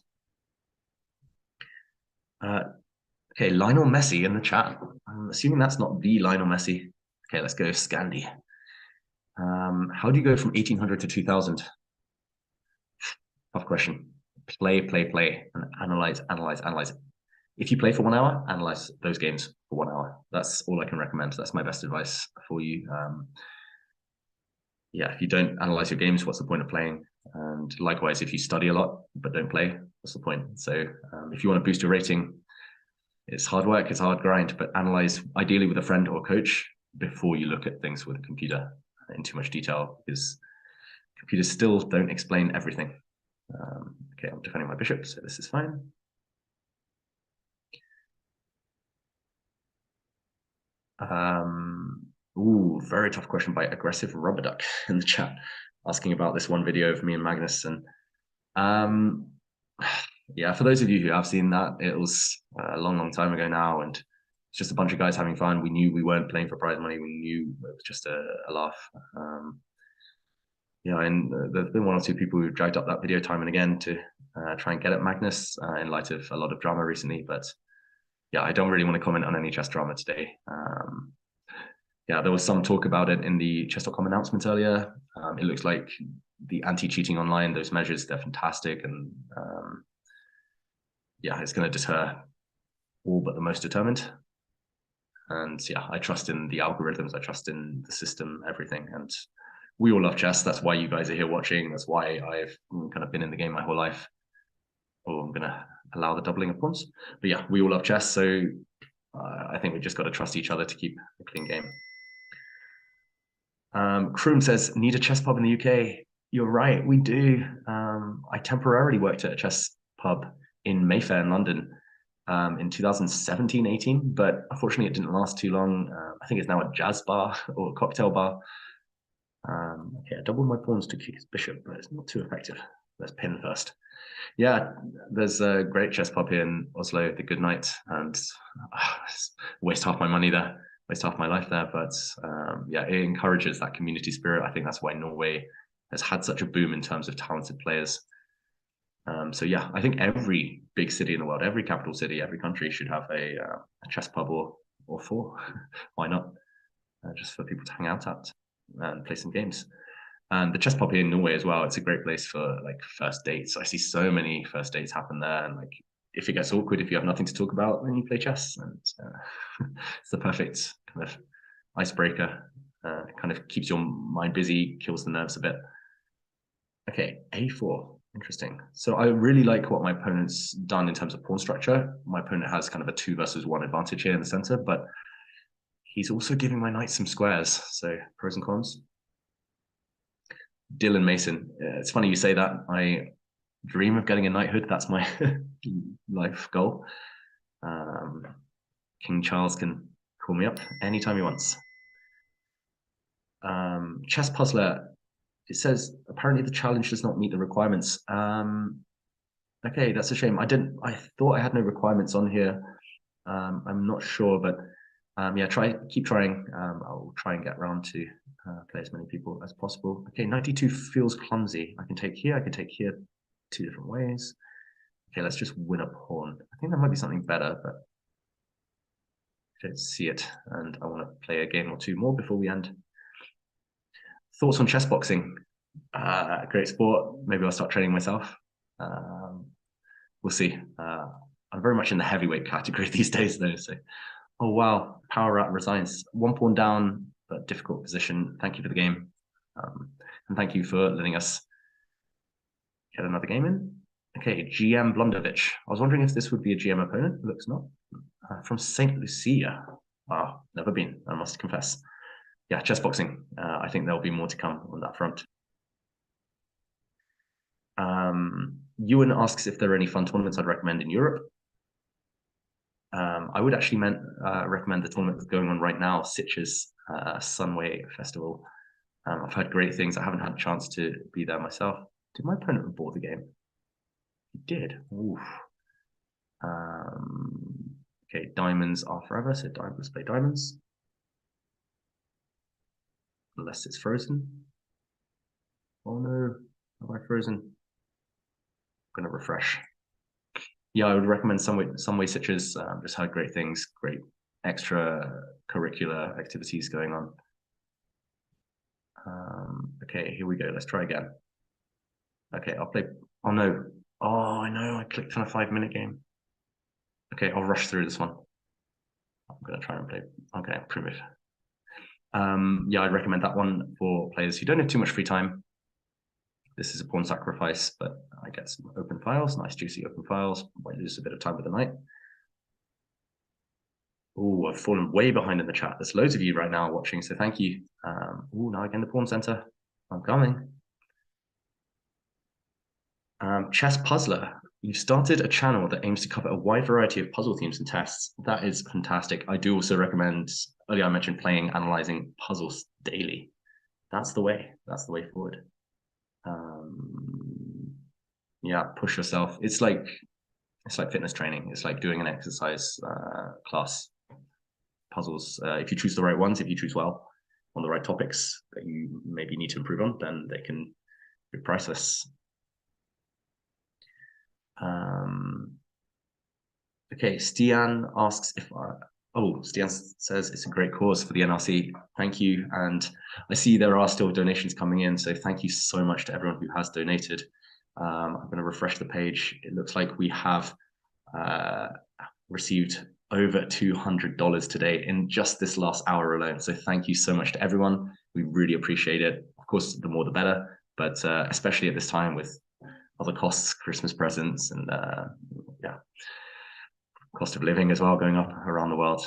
Speaker 1: Okay, Lionel Messi in the chat. I'm assuming that's not the Lionel Messi. Okay, let's go Scandi. How do you go from 1800 to 2000? Tough question. Play, and analyze. If you play for 1 hour, analyze those games for 1 hour. That's all I can recommend. That's my best advice for you. Yeah, if you don't analyze your games, what's the point of playing? And likewise, if you study a lot but don't play, what's the point? So if you want to boost your rating, it's hard work, it's a hard grind, but analyze ideally with a friend or coach before you look at things with a computer in too much detail, because computers still don't explain everything. Okay, I'm defending my bishop, so this is fine. Ooh, very tough question by Aggressive Rubber Duck in the chat, asking about this one video of me and Magnus. And yeah, for those of you who have seen that, it was a long time ago now, and it's just a bunch of guys having fun. We knew we weren't playing for prize money. We knew it was just a laugh. Yeah, and there's been one or two people who dragged up that video time and again to try and get at Magnus in light of a lot of drama recently. But yeah, I don't really want to comment on any chess drama today. Yeah, there was some talk about it in the chess.com announcement earlier. It looks like the anti-cheating online, those measures, they're fantastic. And yeah, it's going to deter all but the most determined. And yeah, I trust in the algorithms. I trust in the system, everything. And we all love chess. That's why you guys are here watching. That's why I've kind of been in the game my whole life. Oh, I'm going to allow the doubling of pawns. But yeah, we all love chess. So I think we just got to trust each other to keep a clean game. Kroom says, need a chess pub in the UK. You're right, we do. I temporarily worked at a chess pub in Mayfair in London in 2017, 18, but unfortunately it didn't last too long. I think it's now a jazz bar or a cocktail bar. Okay, I doubled my pawns to kick his bishop, but it's not too effective. Let's pin first. Yeah, there's a great chess pub here in Oslo, the Good Night, and waste half my money there, waste half my life there. But yeah, it encourages that community spirit. I think that's why Norway has had such a boom in terms of talented players. So yeah, I think every big city in the world, every capital city, every country should have a chess pub or four. Why not? Just for people to hang out at and play some games. And the chess pub here in Norway as well, it's a great place for like first dates. I see so many first dates happen there. And like, if it gets awkward, if you have nothing to talk about, then you play chess. And it's the perfect kind of icebreaker. It kind of keeps your mind busy, kills the nerves a bit. Okay, a4. Interesting. So I really like what my opponent's done in terms of pawn structure. My opponent has kind of a 2 versus 1 advantage here in the center, but he's also giving my knight some squares. So pros and cons. Dylan Mason. It's funny you say that. I dream of getting a knighthood. That's my life goal. King Charles can call me up anytime he wants. Chess Puzzler. It says apparently the challenge does not meet the requirements. Okay, that's a shame. I thought I had no requirements on here. I'm not sure, but yeah, keep trying. I'll try and get around to play as many people as possible. Okay, 92 feels clumsy. I can take here, 2 different ways. Okay, let's just win a pawn. I think there might be something better, but I don't see it. And I want to play a game or 2 more before we end. Thoughts on chess boxing? Great sport. Maybe I'll start training myself. We'll see. I'm very much in the heavyweight category these days, though. So, oh wow, Power Rat resigns. 1 pawn down, but difficult position. Thank you for the game, and thank you for letting us get another game in. Okay, GM Blondovich. I was wondering if this would be a GM opponent. It looks not. From St. Lucia. Wow, never been. I must confess. Yeah, chess boxing. I think there'll be more to come on that front. Ewan asks if there are any fun tournaments I'd recommend in Europe. I would actually recommend the tournament that's going on right now, Sitges Sunway Festival. I've heard great things. I haven't had a chance to be there myself. Did my opponent report the game? He did. Oof. Okay, diamonds are forever, so let's play diamonds. Unless it's frozen. Oh no, have I frozen? I'm gonna refresh. Yeah, I would recommend Sunway Sitges. Just had great things, great extra curricular activities going on. Okay, here we go. Let's try again. Okay, I'll play. Oh no. Oh, I know. I clicked on a 5-minute game. Okay, I'll rush through this one. I'm gonna try and play. Okay, primitive. Yeah, I'd recommend that one for players who don't have too much free time. This is a pawn sacrifice, but I get some open files, nice juicy open files. Might lose a bit of time with the knight. Oh, I've fallen way behind in the chat. There's loads of you right now watching, so thank you. Oh, now again the pawn center. I'm coming. Chess Puzzler. You've started a channel that aims to cover a wide variety of puzzle themes and tests. That is fantastic. I do also recommend, earlier I mentioned analyzing puzzles daily. That's the way. That's the way forward. Yeah, push yourself. It's like fitness training. It's like doing an exercise class. Puzzles. If you choose the right ones, if you choose well on the right topics that you maybe need to improve on, then they can be priceless. Okay, Stian asks if Stian says it's a great cause for the NRC. Thank you. And I see there are still donations coming in. So thank you so much to everyone who has donated. I'm going to refresh the page. It looks like we have received over $200 today in just this last hour alone. So thank you so much to everyone. We really appreciate it. Of course, the more the better, but especially at this time with other costs, Christmas presents, and yeah, cost of living as well going up around the world.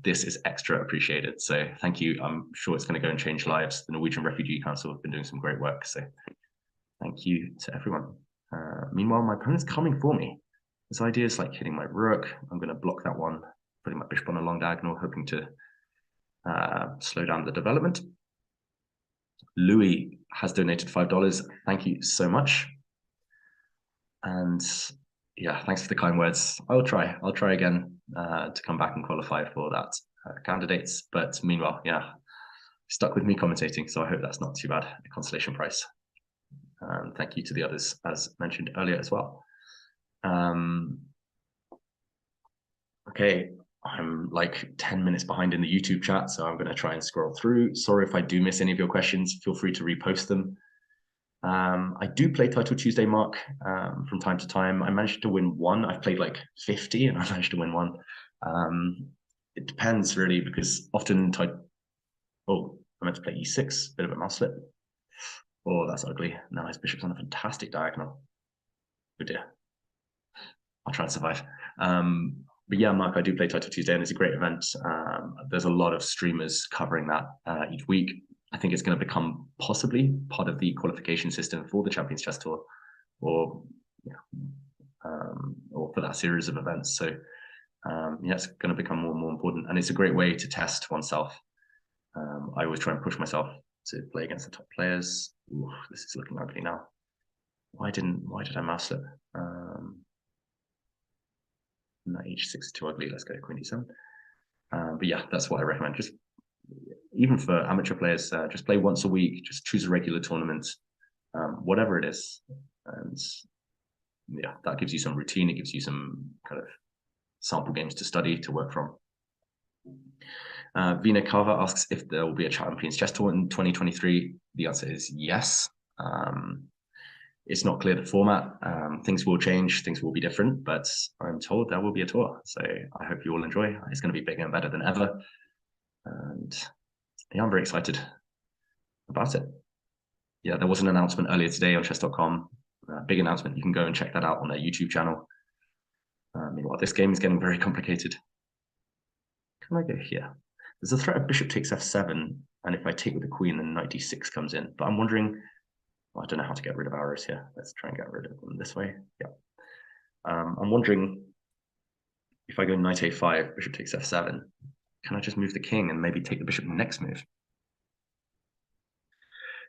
Speaker 1: This is extra appreciated. So thank you. I'm sure it's going to go and change lives. The Norwegian Refugee Council have been doing some great work. So thank you to everyone. Meanwhile, my opponent's coming for me. This idea is like hitting my rook. I'm going to block that one, putting my bishop on a long diagonal, hoping to slow down the development. Louis has donated $5. Thank you so much. And yeah, thanks for the kind words. I'll try again to come back and qualify for that candidates. But meanwhile, yeah, stuck with me commentating. So I hope that's not too bad, a consolation prize. Thank you to the others, as mentioned earlier as well. Okay, I'm like 10 minutes behind in the YouTube chat, so I'm going to try and scroll through. Sorry if I do miss any of your questions. Feel free to repost them. I do play Title Tuesday, Mark, from time to time. I managed to win one. I've played like 50 and I managed to win one. It depends really, because often I meant to play E6, bit of a mouse slip. Oh, that's ugly. Now his bishop's on a fantastic diagonal. Oh dear. I'll try and survive. But yeah, Mark, I do play Title Tuesday, and it's a great event. There's a lot of streamers covering that each week. I think it's going to become possibly part of the qualification system for the Champions Chess Tour, or or for that series of events. So yeah, it's going to become more and more important, and it's a great way to test oneself. I always try and push myself to play against the top players. Ooh, this is looking ugly now. Why did I mouse it? Knight h6 is too ugly. Let's go Queen d7. But yeah, that's what I recommend. Just even for amateur players, just play once a week. Just choose a regular tournament, whatever it is, and yeah, that gives you some routine. It gives you some kind of sample games to study, to work from. Vina Carver asks if there will be a Champions Chess Tour in 2023. The answer is yes. It's not clear the format. Things will change, things will be different, but I'm told there will be a tour. So I hope you all enjoy. It's going to be bigger and better than ever. And yeah, I'm very excited about it. Yeah, there was an announcement earlier today on chess.com. Big announcement. You can go and check that out on their YouTube channel. Meanwhile, this game is getting very complicated. Can I go here? There's a threat of bishop takes f7, and if I take with the queen, then knight d6 comes in. But I'm wondering, well, I don't know how to get rid of arrows here. Let's try and get rid of them this way. Yeah. I'm wondering if I go knight a5, bishop takes f7, can I just move the king and maybe take the bishop next move?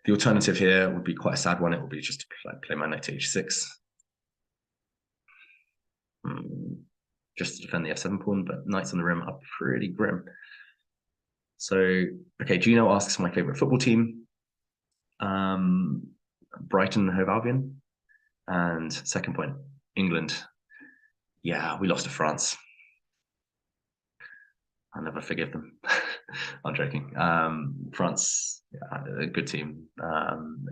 Speaker 1: The alternative here would be quite a sad one. It would be just to play my knight to h6. Just to defend the f7 pawn, but knights on the rim are pretty grim. So, okay, Gino asks my favorite football team. Brighton and Hove Albion. And second point, England. Yeah, we lost to France. I'll never forgive them. I'm joking. France, yeah, a good team.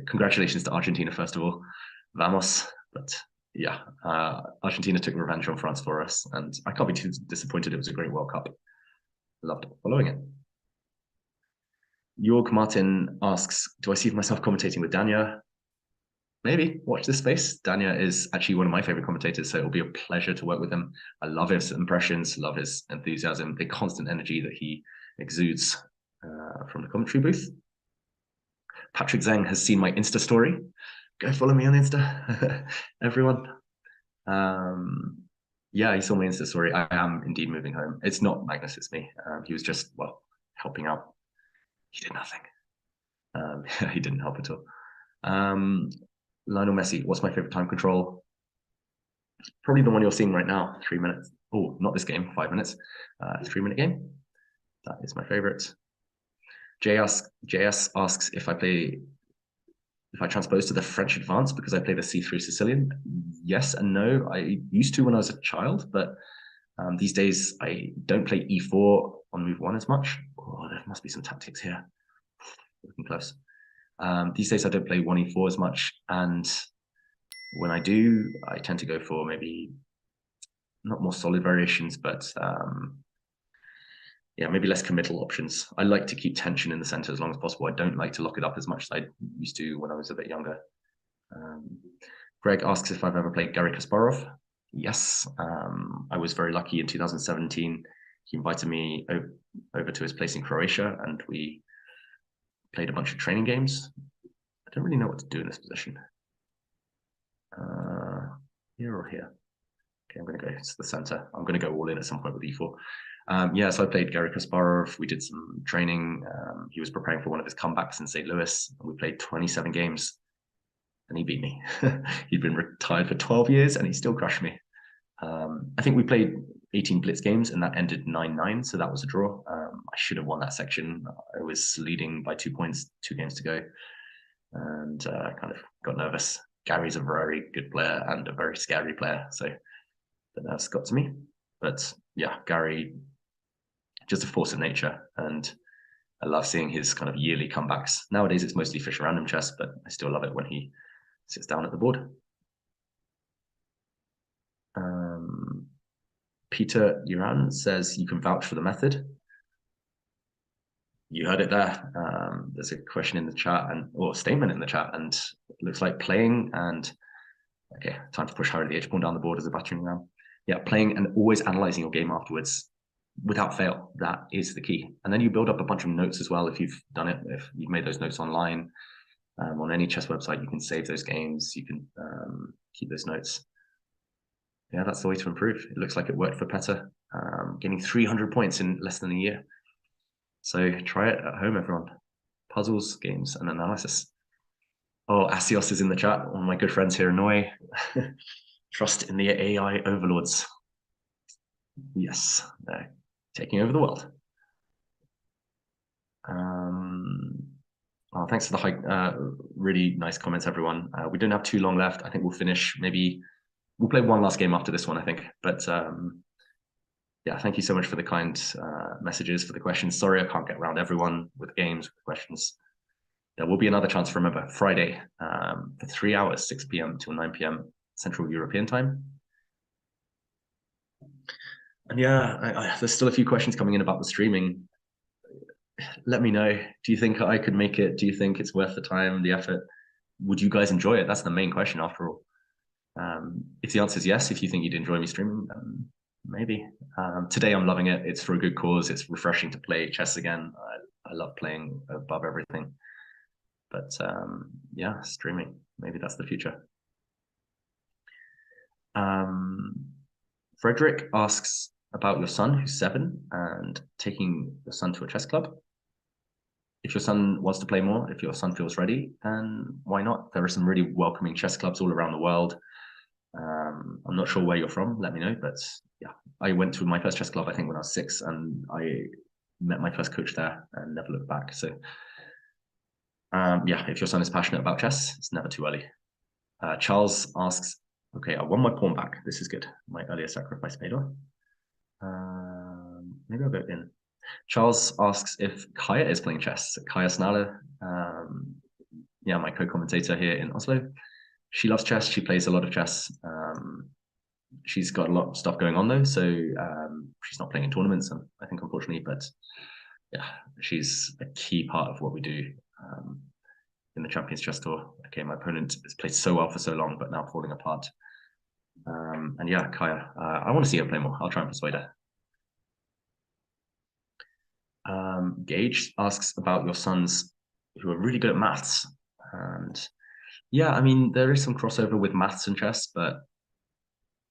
Speaker 1: Congratulations to Argentina, first of all. Vamos. But yeah, Argentina took revenge on France for us, and I can't be too disappointed. It was a great World Cup. Loved following it. Jorg Martin asks, do I see myself commentating with Danya? Maybe. Watch this space. Danya is actually one of my favorite commentators, so it'll be a pleasure to work with him. I love his impressions, love his enthusiasm, the constant energy that he exudes from the commentary booth. Patrick Zeng has seen my Insta story. Go follow me on Insta, everyone. Yeah, he saw my Insta story. I am indeed moving home. It's not Magnus, it's me. He was just, well, helping out. He did nothing. He didn't help at all. Lionel Messi, what's my favorite time control? Probably the one you're seeing right now, 3 minutes. Oh, not this game, 5 minutes. 3-minute game. That is my favorite. JS asks if I transpose to the French advance because I play the C3 Sicilian. Yes and no. I used to when I was a child, but these days I don't play E4 on move 1 as much. Oh, there must be some tactics here. Looking close. These days I don't play 1E4 as much, and when I do, I tend to go for maybe not more solid variations, but yeah, maybe less committal options. I like to keep tension in the center as long as possible. I don't like to lock it up as much as I used to when I was a bit younger. Greg asks if I've ever played Garry Kasparov. Yes, I was very lucky in 2017. He invited me over to his place in Croatia, and we played a bunch of training games. I don't really know what to do in this position. Here or here? Okay, I'm going to go to the center. I'm going to go all in at some point with e4. Yeah, so I played Garry Kasparov. We did some training. He was preparing for one of his comebacks in St. Louis. And we played 27 games, and he beat me. He'd been retired for 12 years, and he still crushed me. I think we played 18 blitz games, and that ended 9-9, so that was a draw. I should have won that section. I was leading by 2 points, 2 games to go, and kind of got nervous. Gary's a very good player and a very scary player, so the nerves got to me. But yeah, Garry, just a force of nature, and I love seeing his kind of yearly comebacks. Nowadays, it's mostly Fischer random chess, but I still love it when he sits down at the board. Peter Uran says you can vouch for the method. You heard it there. There's a question in the chat or statement in the chat, and it looks like playing and okay, time to push hard at the edge, pull down the board as a battering ram. Yeah, playing and always analyzing your game afterwards without fail. That is the key. And then you build up a bunch of notes as well if you've done it, if you've made those notes online. On any chess website, you can save those games, you can keep those notes. Yeah, that's the way to improve. It looks like it worked for Petter, getting 300 points in less than a year. So try it at home, everyone. Puzzles, games, and analysis. Oh, Asios is in the chat, one of my good friends here in Norway. Trust in the AI overlords. Yes, they're taking over the world. Oh, thanks for the really nice comments, everyone. We don't have too long left. I think we'll finish. Maybe we'll play one last game after this one, I think. But yeah, thank you so much for the kind messages, for the questions. Sorry, I can't get around everyone with games, with questions. There will be another chance, remember, Friday for 3 hours, 6 p.m. till 9 p.m. Central European time. And yeah, there's still a few questions coming in about the streaming. Let me know. Do you think I could make it? Do you think it's worth the time, the effort? Would you guys enjoy it? That's the main question after all. If the answer is yes, if you think you'd enjoy me streaming, maybe. Today I'm loving it. It's for a good cause. It's refreshing to play chess again. I love playing above everything. But yeah, streaming, maybe that's the future. Frederick asks about your son, who's 7, and taking your son to a chess club. If your son wants to play more, if your son feels ready, then why not? There are some really welcoming chess clubs all around the world. I'm not sure where you're from, let me know. But yeah, I went to my first chess club, I think, when I was 6, and I met my first coach there and never looked back. So yeah, if your son is passionate about chess, it's never too early. Charles asks, okay, I won my pawn back. This is good. My earlier sacrifice paid off. Maybe I'll go in. Charles asks if Kaya is playing chess. Kaya Snale, yeah, my co-commentator here in Oslo. She loves chess. She plays a lot of chess. She's got a lot of stuff going on though, so she's not playing in tournaments, I think, unfortunately. But yeah, she's a key part of what we do in the Champions Chess Tour. Okay, my opponent has played so well for so long, but now falling apart. And yeah, Kaya, I want to see her play more. I'll try and persuade her. Gage asks about your sons who are really good at maths. And yeah, I mean, there is some crossover with maths and chess, but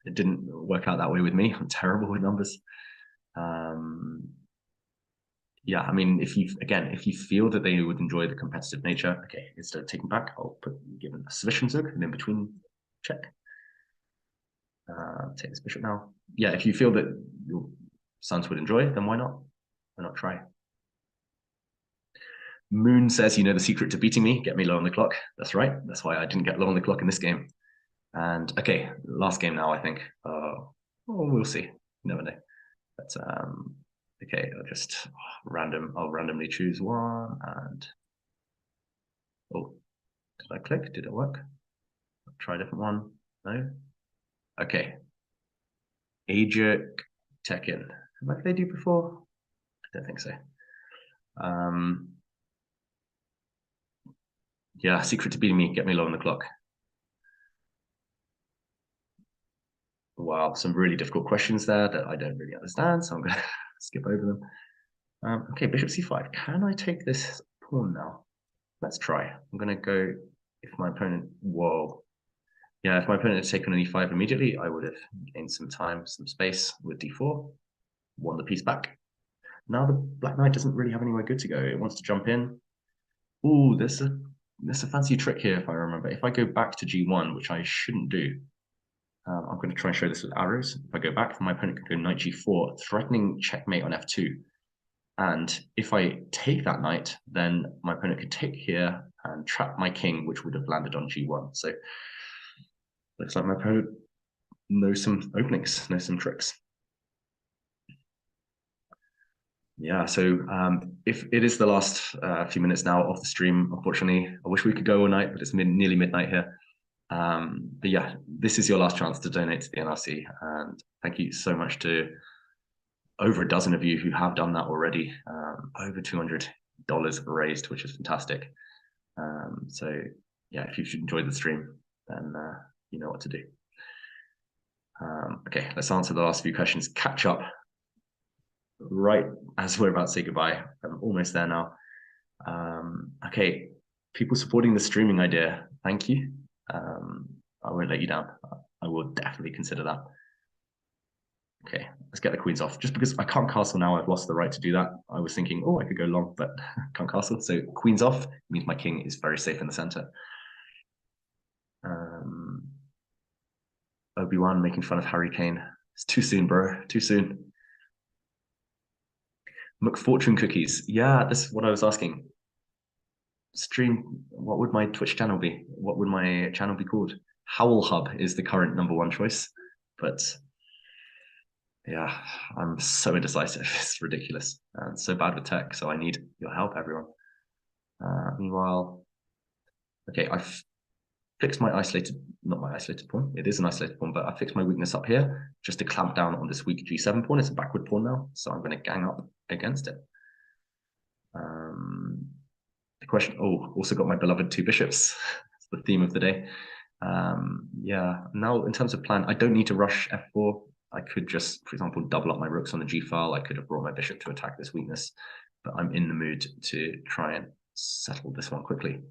Speaker 1: it didn't work out that way with me. I'm terrible with numbers. Yeah, I mean, if you feel that they would enjoy the competitive nature, okay, instead of taking back, I'll give them a submission zug and in between check. Take this bishop now. Yeah, if you feel that your sons would enjoy, then why not? Why not try? Moon says, you know the secret to beating me, get me low on the clock. That's right. That's why I didn't get low on the clock in this game. And okay, last game now, I think. Well, we'll see. You never know. But okay, I'll randomly choose one and oh, did I click? Did it work? I'll try a different one. No? Okay. Ajak Tekken. Have I played you before? I don't think so. Yeah, secret to beating me, get me low on the clock. Wow, some really difficult questions there that I don't really understand, so I'm going to skip over them. Okay, bishop c5. Can I take this pawn now? Let's try. I'm going to go if my opponent... Whoa. Yeah, if my opponent had taken an e5 immediately, I would have gained some time, some space with d4, won the piece back. Now the black knight doesn't really have anywhere good to go. It wants to jump in. Ooh, there's a fancy trick here, if I remember. If I go back to g1, which I shouldn't do, I'm going to try and show this with arrows. If I go back, my opponent can go knight g4, threatening checkmate on f2. And if I take that knight, then my opponent could take here and trap my king, which would have landed on g1. So looks like my opponent knows some openings, knows some tricks. Yeah, so if it is the last few minutes now of the stream, unfortunately, I wish we could go all night, but it's nearly midnight here. But yeah, this is your last chance to donate to the NRC, and thank you so much to over a dozen of you who have done that already. Over 200 dollars raised, which is fantastic. So yeah, if you've enjoyed the stream, then you know what to do. Okay, let's answer the last few questions. Catch up right as we're about to say goodbye. I'm almost there now. Okay, people supporting the streaming idea, thank you. I won't let you down. I will definitely consider that. Okay, let's get the queens off. Just because I can't castle now, I've lost the right to do that. I was thinking, oh, I could go long, but can't castle. So queens off means my king is very safe in the center. Obi-Wan making fun of Harry Kane. It's too soon, bro. Too soon. McFortune cookies. Yeah, this is what I was asking. Stream, what would my Twitch channel be? What would my channel be called? Howell Hub is the current #1 choice, but yeah, I'm so indecisive. It's ridiculous and so bad with tech. So I need your help, everyone. Meanwhile, okay, I've fixed my not my isolated pawn. It is an isolated pawn, but I fixed my weakness up here just to clamp down on this weak G7 pawn. It's a backward pawn now, so I'm going to gang up against it. The question, also got my beloved 2 bishops. It's the theme of the day. Yeah, now in terms of plan, I don't need to rush f4. I could just, for example, double up my rooks on the G file. I could have brought my bishop to attack this weakness, but I'm in the mood to try and settle this one quickly.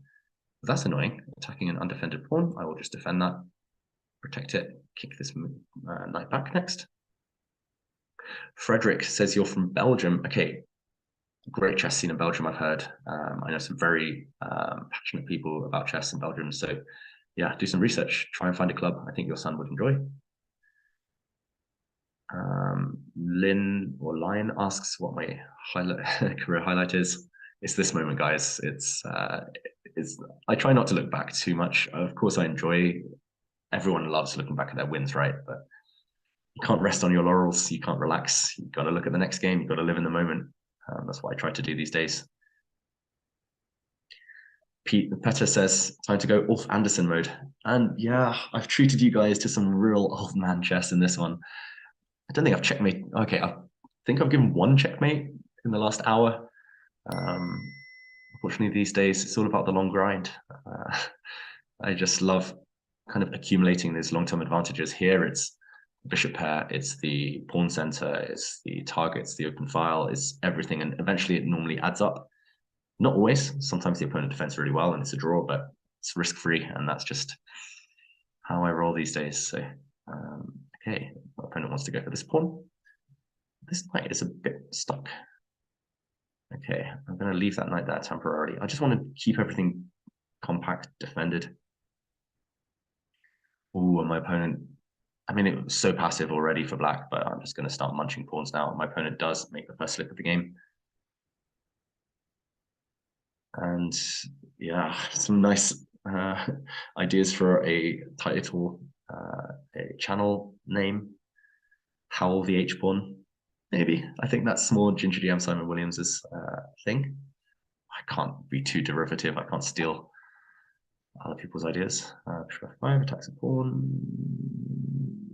Speaker 1: That's annoying. Attacking an undefended pawn. I will just defend that, protect it, kick this knight back next. Frederick says you're from Belgium. Okay, great chess scene in Belgium, I've heard. I know some very passionate people about chess in Belgium. So yeah, do some research, try and find a club I think your son would enjoy. Lynn or Lion asks what my career highlight is. It's this moment, guys. It's I try not to look back too much. Of course, I enjoy. Everyone loves looking back at their wins, right? But you can't rest on your laurels. You can't relax. You've got to look at the next game. You've got to live in the moment. That's what I try to do these days. Petter says, time to go Ulf Anderson mode. And yeah, I've treated you guys to some real old man chess in this one. I don't think I've checkmate. Okay, I think I've given 1 checkmate in the last hour. Unfortunately, these days, it's all about the long grind. I just love kind of accumulating these long-term advantages. Here, it's bishop pair, it's the pawn center, it's the targets, the open file, it's everything. And eventually, it normally adds up. Not always. Sometimes the opponent defends really well and it's a draw, but it's risk-free. And that's just how I roll these days. So, okay, my opponent wants to go for this pawn. This knight is a bit stuck. Okay, I'm going to leave that knight there temporarily. I just want to keep everything compact, defended. Oh, and my opponent, I mean, it was so passive already for black, but I'm just going to start munching pawns now. My opponent does make the first slip of the game. And yeah, some nice ideas for a title, a channel name. Howell the H-pawn. Maybe. I think that's more Ginger DM Simon Williams's thing. I can't be too derivative. I can't steal other people's ideas. Bishop f5 attacks a pawn.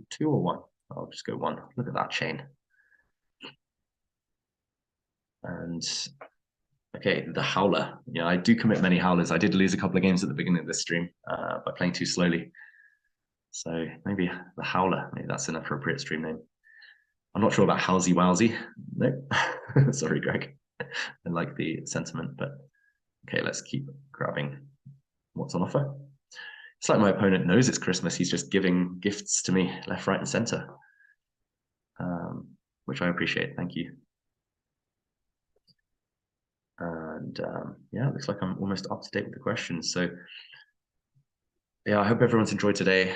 Speaker 1: 2 or 1? I'll just go 1. Look at that chain. And okay, the howler. Yeah, I do commit many howlers. I did lose a couple of games at the beginning of this stream by playing too slowly. So maybe the howler. Maybe that's an appropriate stream name. I'm not sure about Howsy Wowsy. No, sorry, Greg. I like the sentiment, but okay, let's keep grabbing what's on offer. It's like my opponent knows it's Christmas. He's just giving gifts to me left, right, and center, which I appreciate. Thank you. And yeah, looks like I'm almost up to date with the questions. So yeah, I hope everyone's enjoyed today.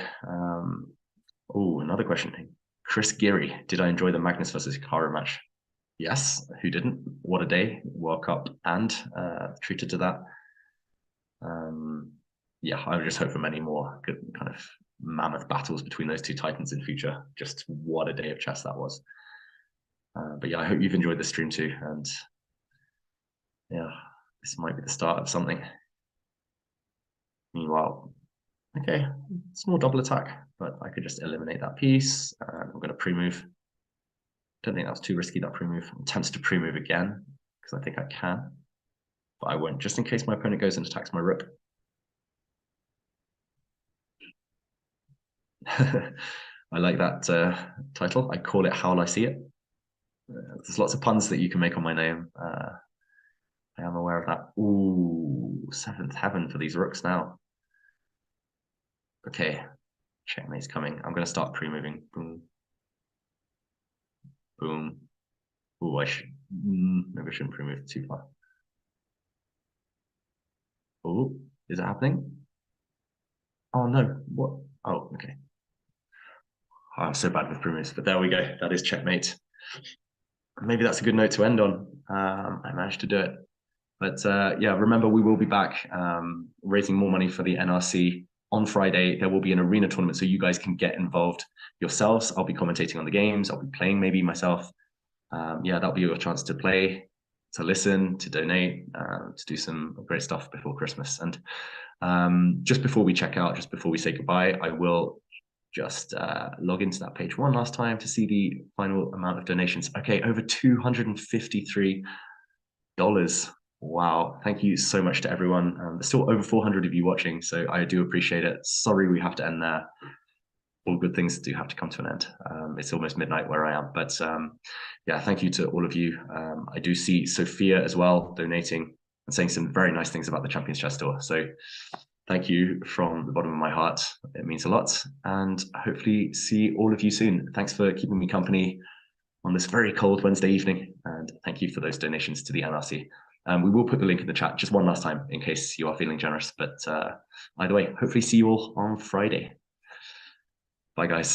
Speaker 1: Oh, another question. Chris Geary, did I enjoy the Magnus versus Hikaru match? Yes, who didn't? What a day, World Cup, and treated to that. Yeah, I would just hope for many more good kind of mammoth battles between those 2 titans in future. Just what a day of chess that was. But yeah, I hope you've enjoyed the stream too. And yeah, this might be the start of something. Meanwhile, okay, small double attack, but I could just eliminate that piece. And I'm going to pre-move. Don't think that was too risky, that pre-move. I'm tempted to pre-move again, because I think I can. but I won't, just in case my opponent goes and attacks my rook. I like that title. I call it Howl I See It. There's lots of puns that you can make on my name. I am aware of that. Ooh, seventh heaven for these rooks now. Okay, checkmate's coming. I'm going to start pre-moving. Boom. Boom. Ooh, maybe I shouldn't pre-move too far. Oh, is it happening? Oh no, what? Oh, okay. Oh, I'm so bad with pre-moves, but there we go. That is checkmate. Maybe that's a good note to end on. I managed to do it. But yeah, remember, we will be back raising more money for the NRC on Friday. There will be an arena tournament, so you guys can get involved yourselves. I'll be commentating on the games. I'll be playing maybe myself. Yeah, that'll be your chance to play, to listen, to donate, to do some great stuff before Christmas. And just before we check out, just before we say goodbye, I will just log into that page one last time to see the final amount of donations. Okay, over $253. Wow, thank you so much to everyone. There's still over 400 of you watching, so I do appreciate it. Sorry we have to end there. All good things do have to come to an end. It's almost midnight where I am, but yeah, thank you to all of you. I do see Sophia as well donating and saying some very nice things about the Champions Chess Tour. So thank you from the bottom of my heart. It means a lot, and hopefully see all of you soon. Thanks for keeping me company on this very cold Wednesday evening, and thank you for those donations to the NRC. We will put the link in the chat just one last time in case you are feeling generous, but either way, hopefully see you all on Friday. Bye, guys.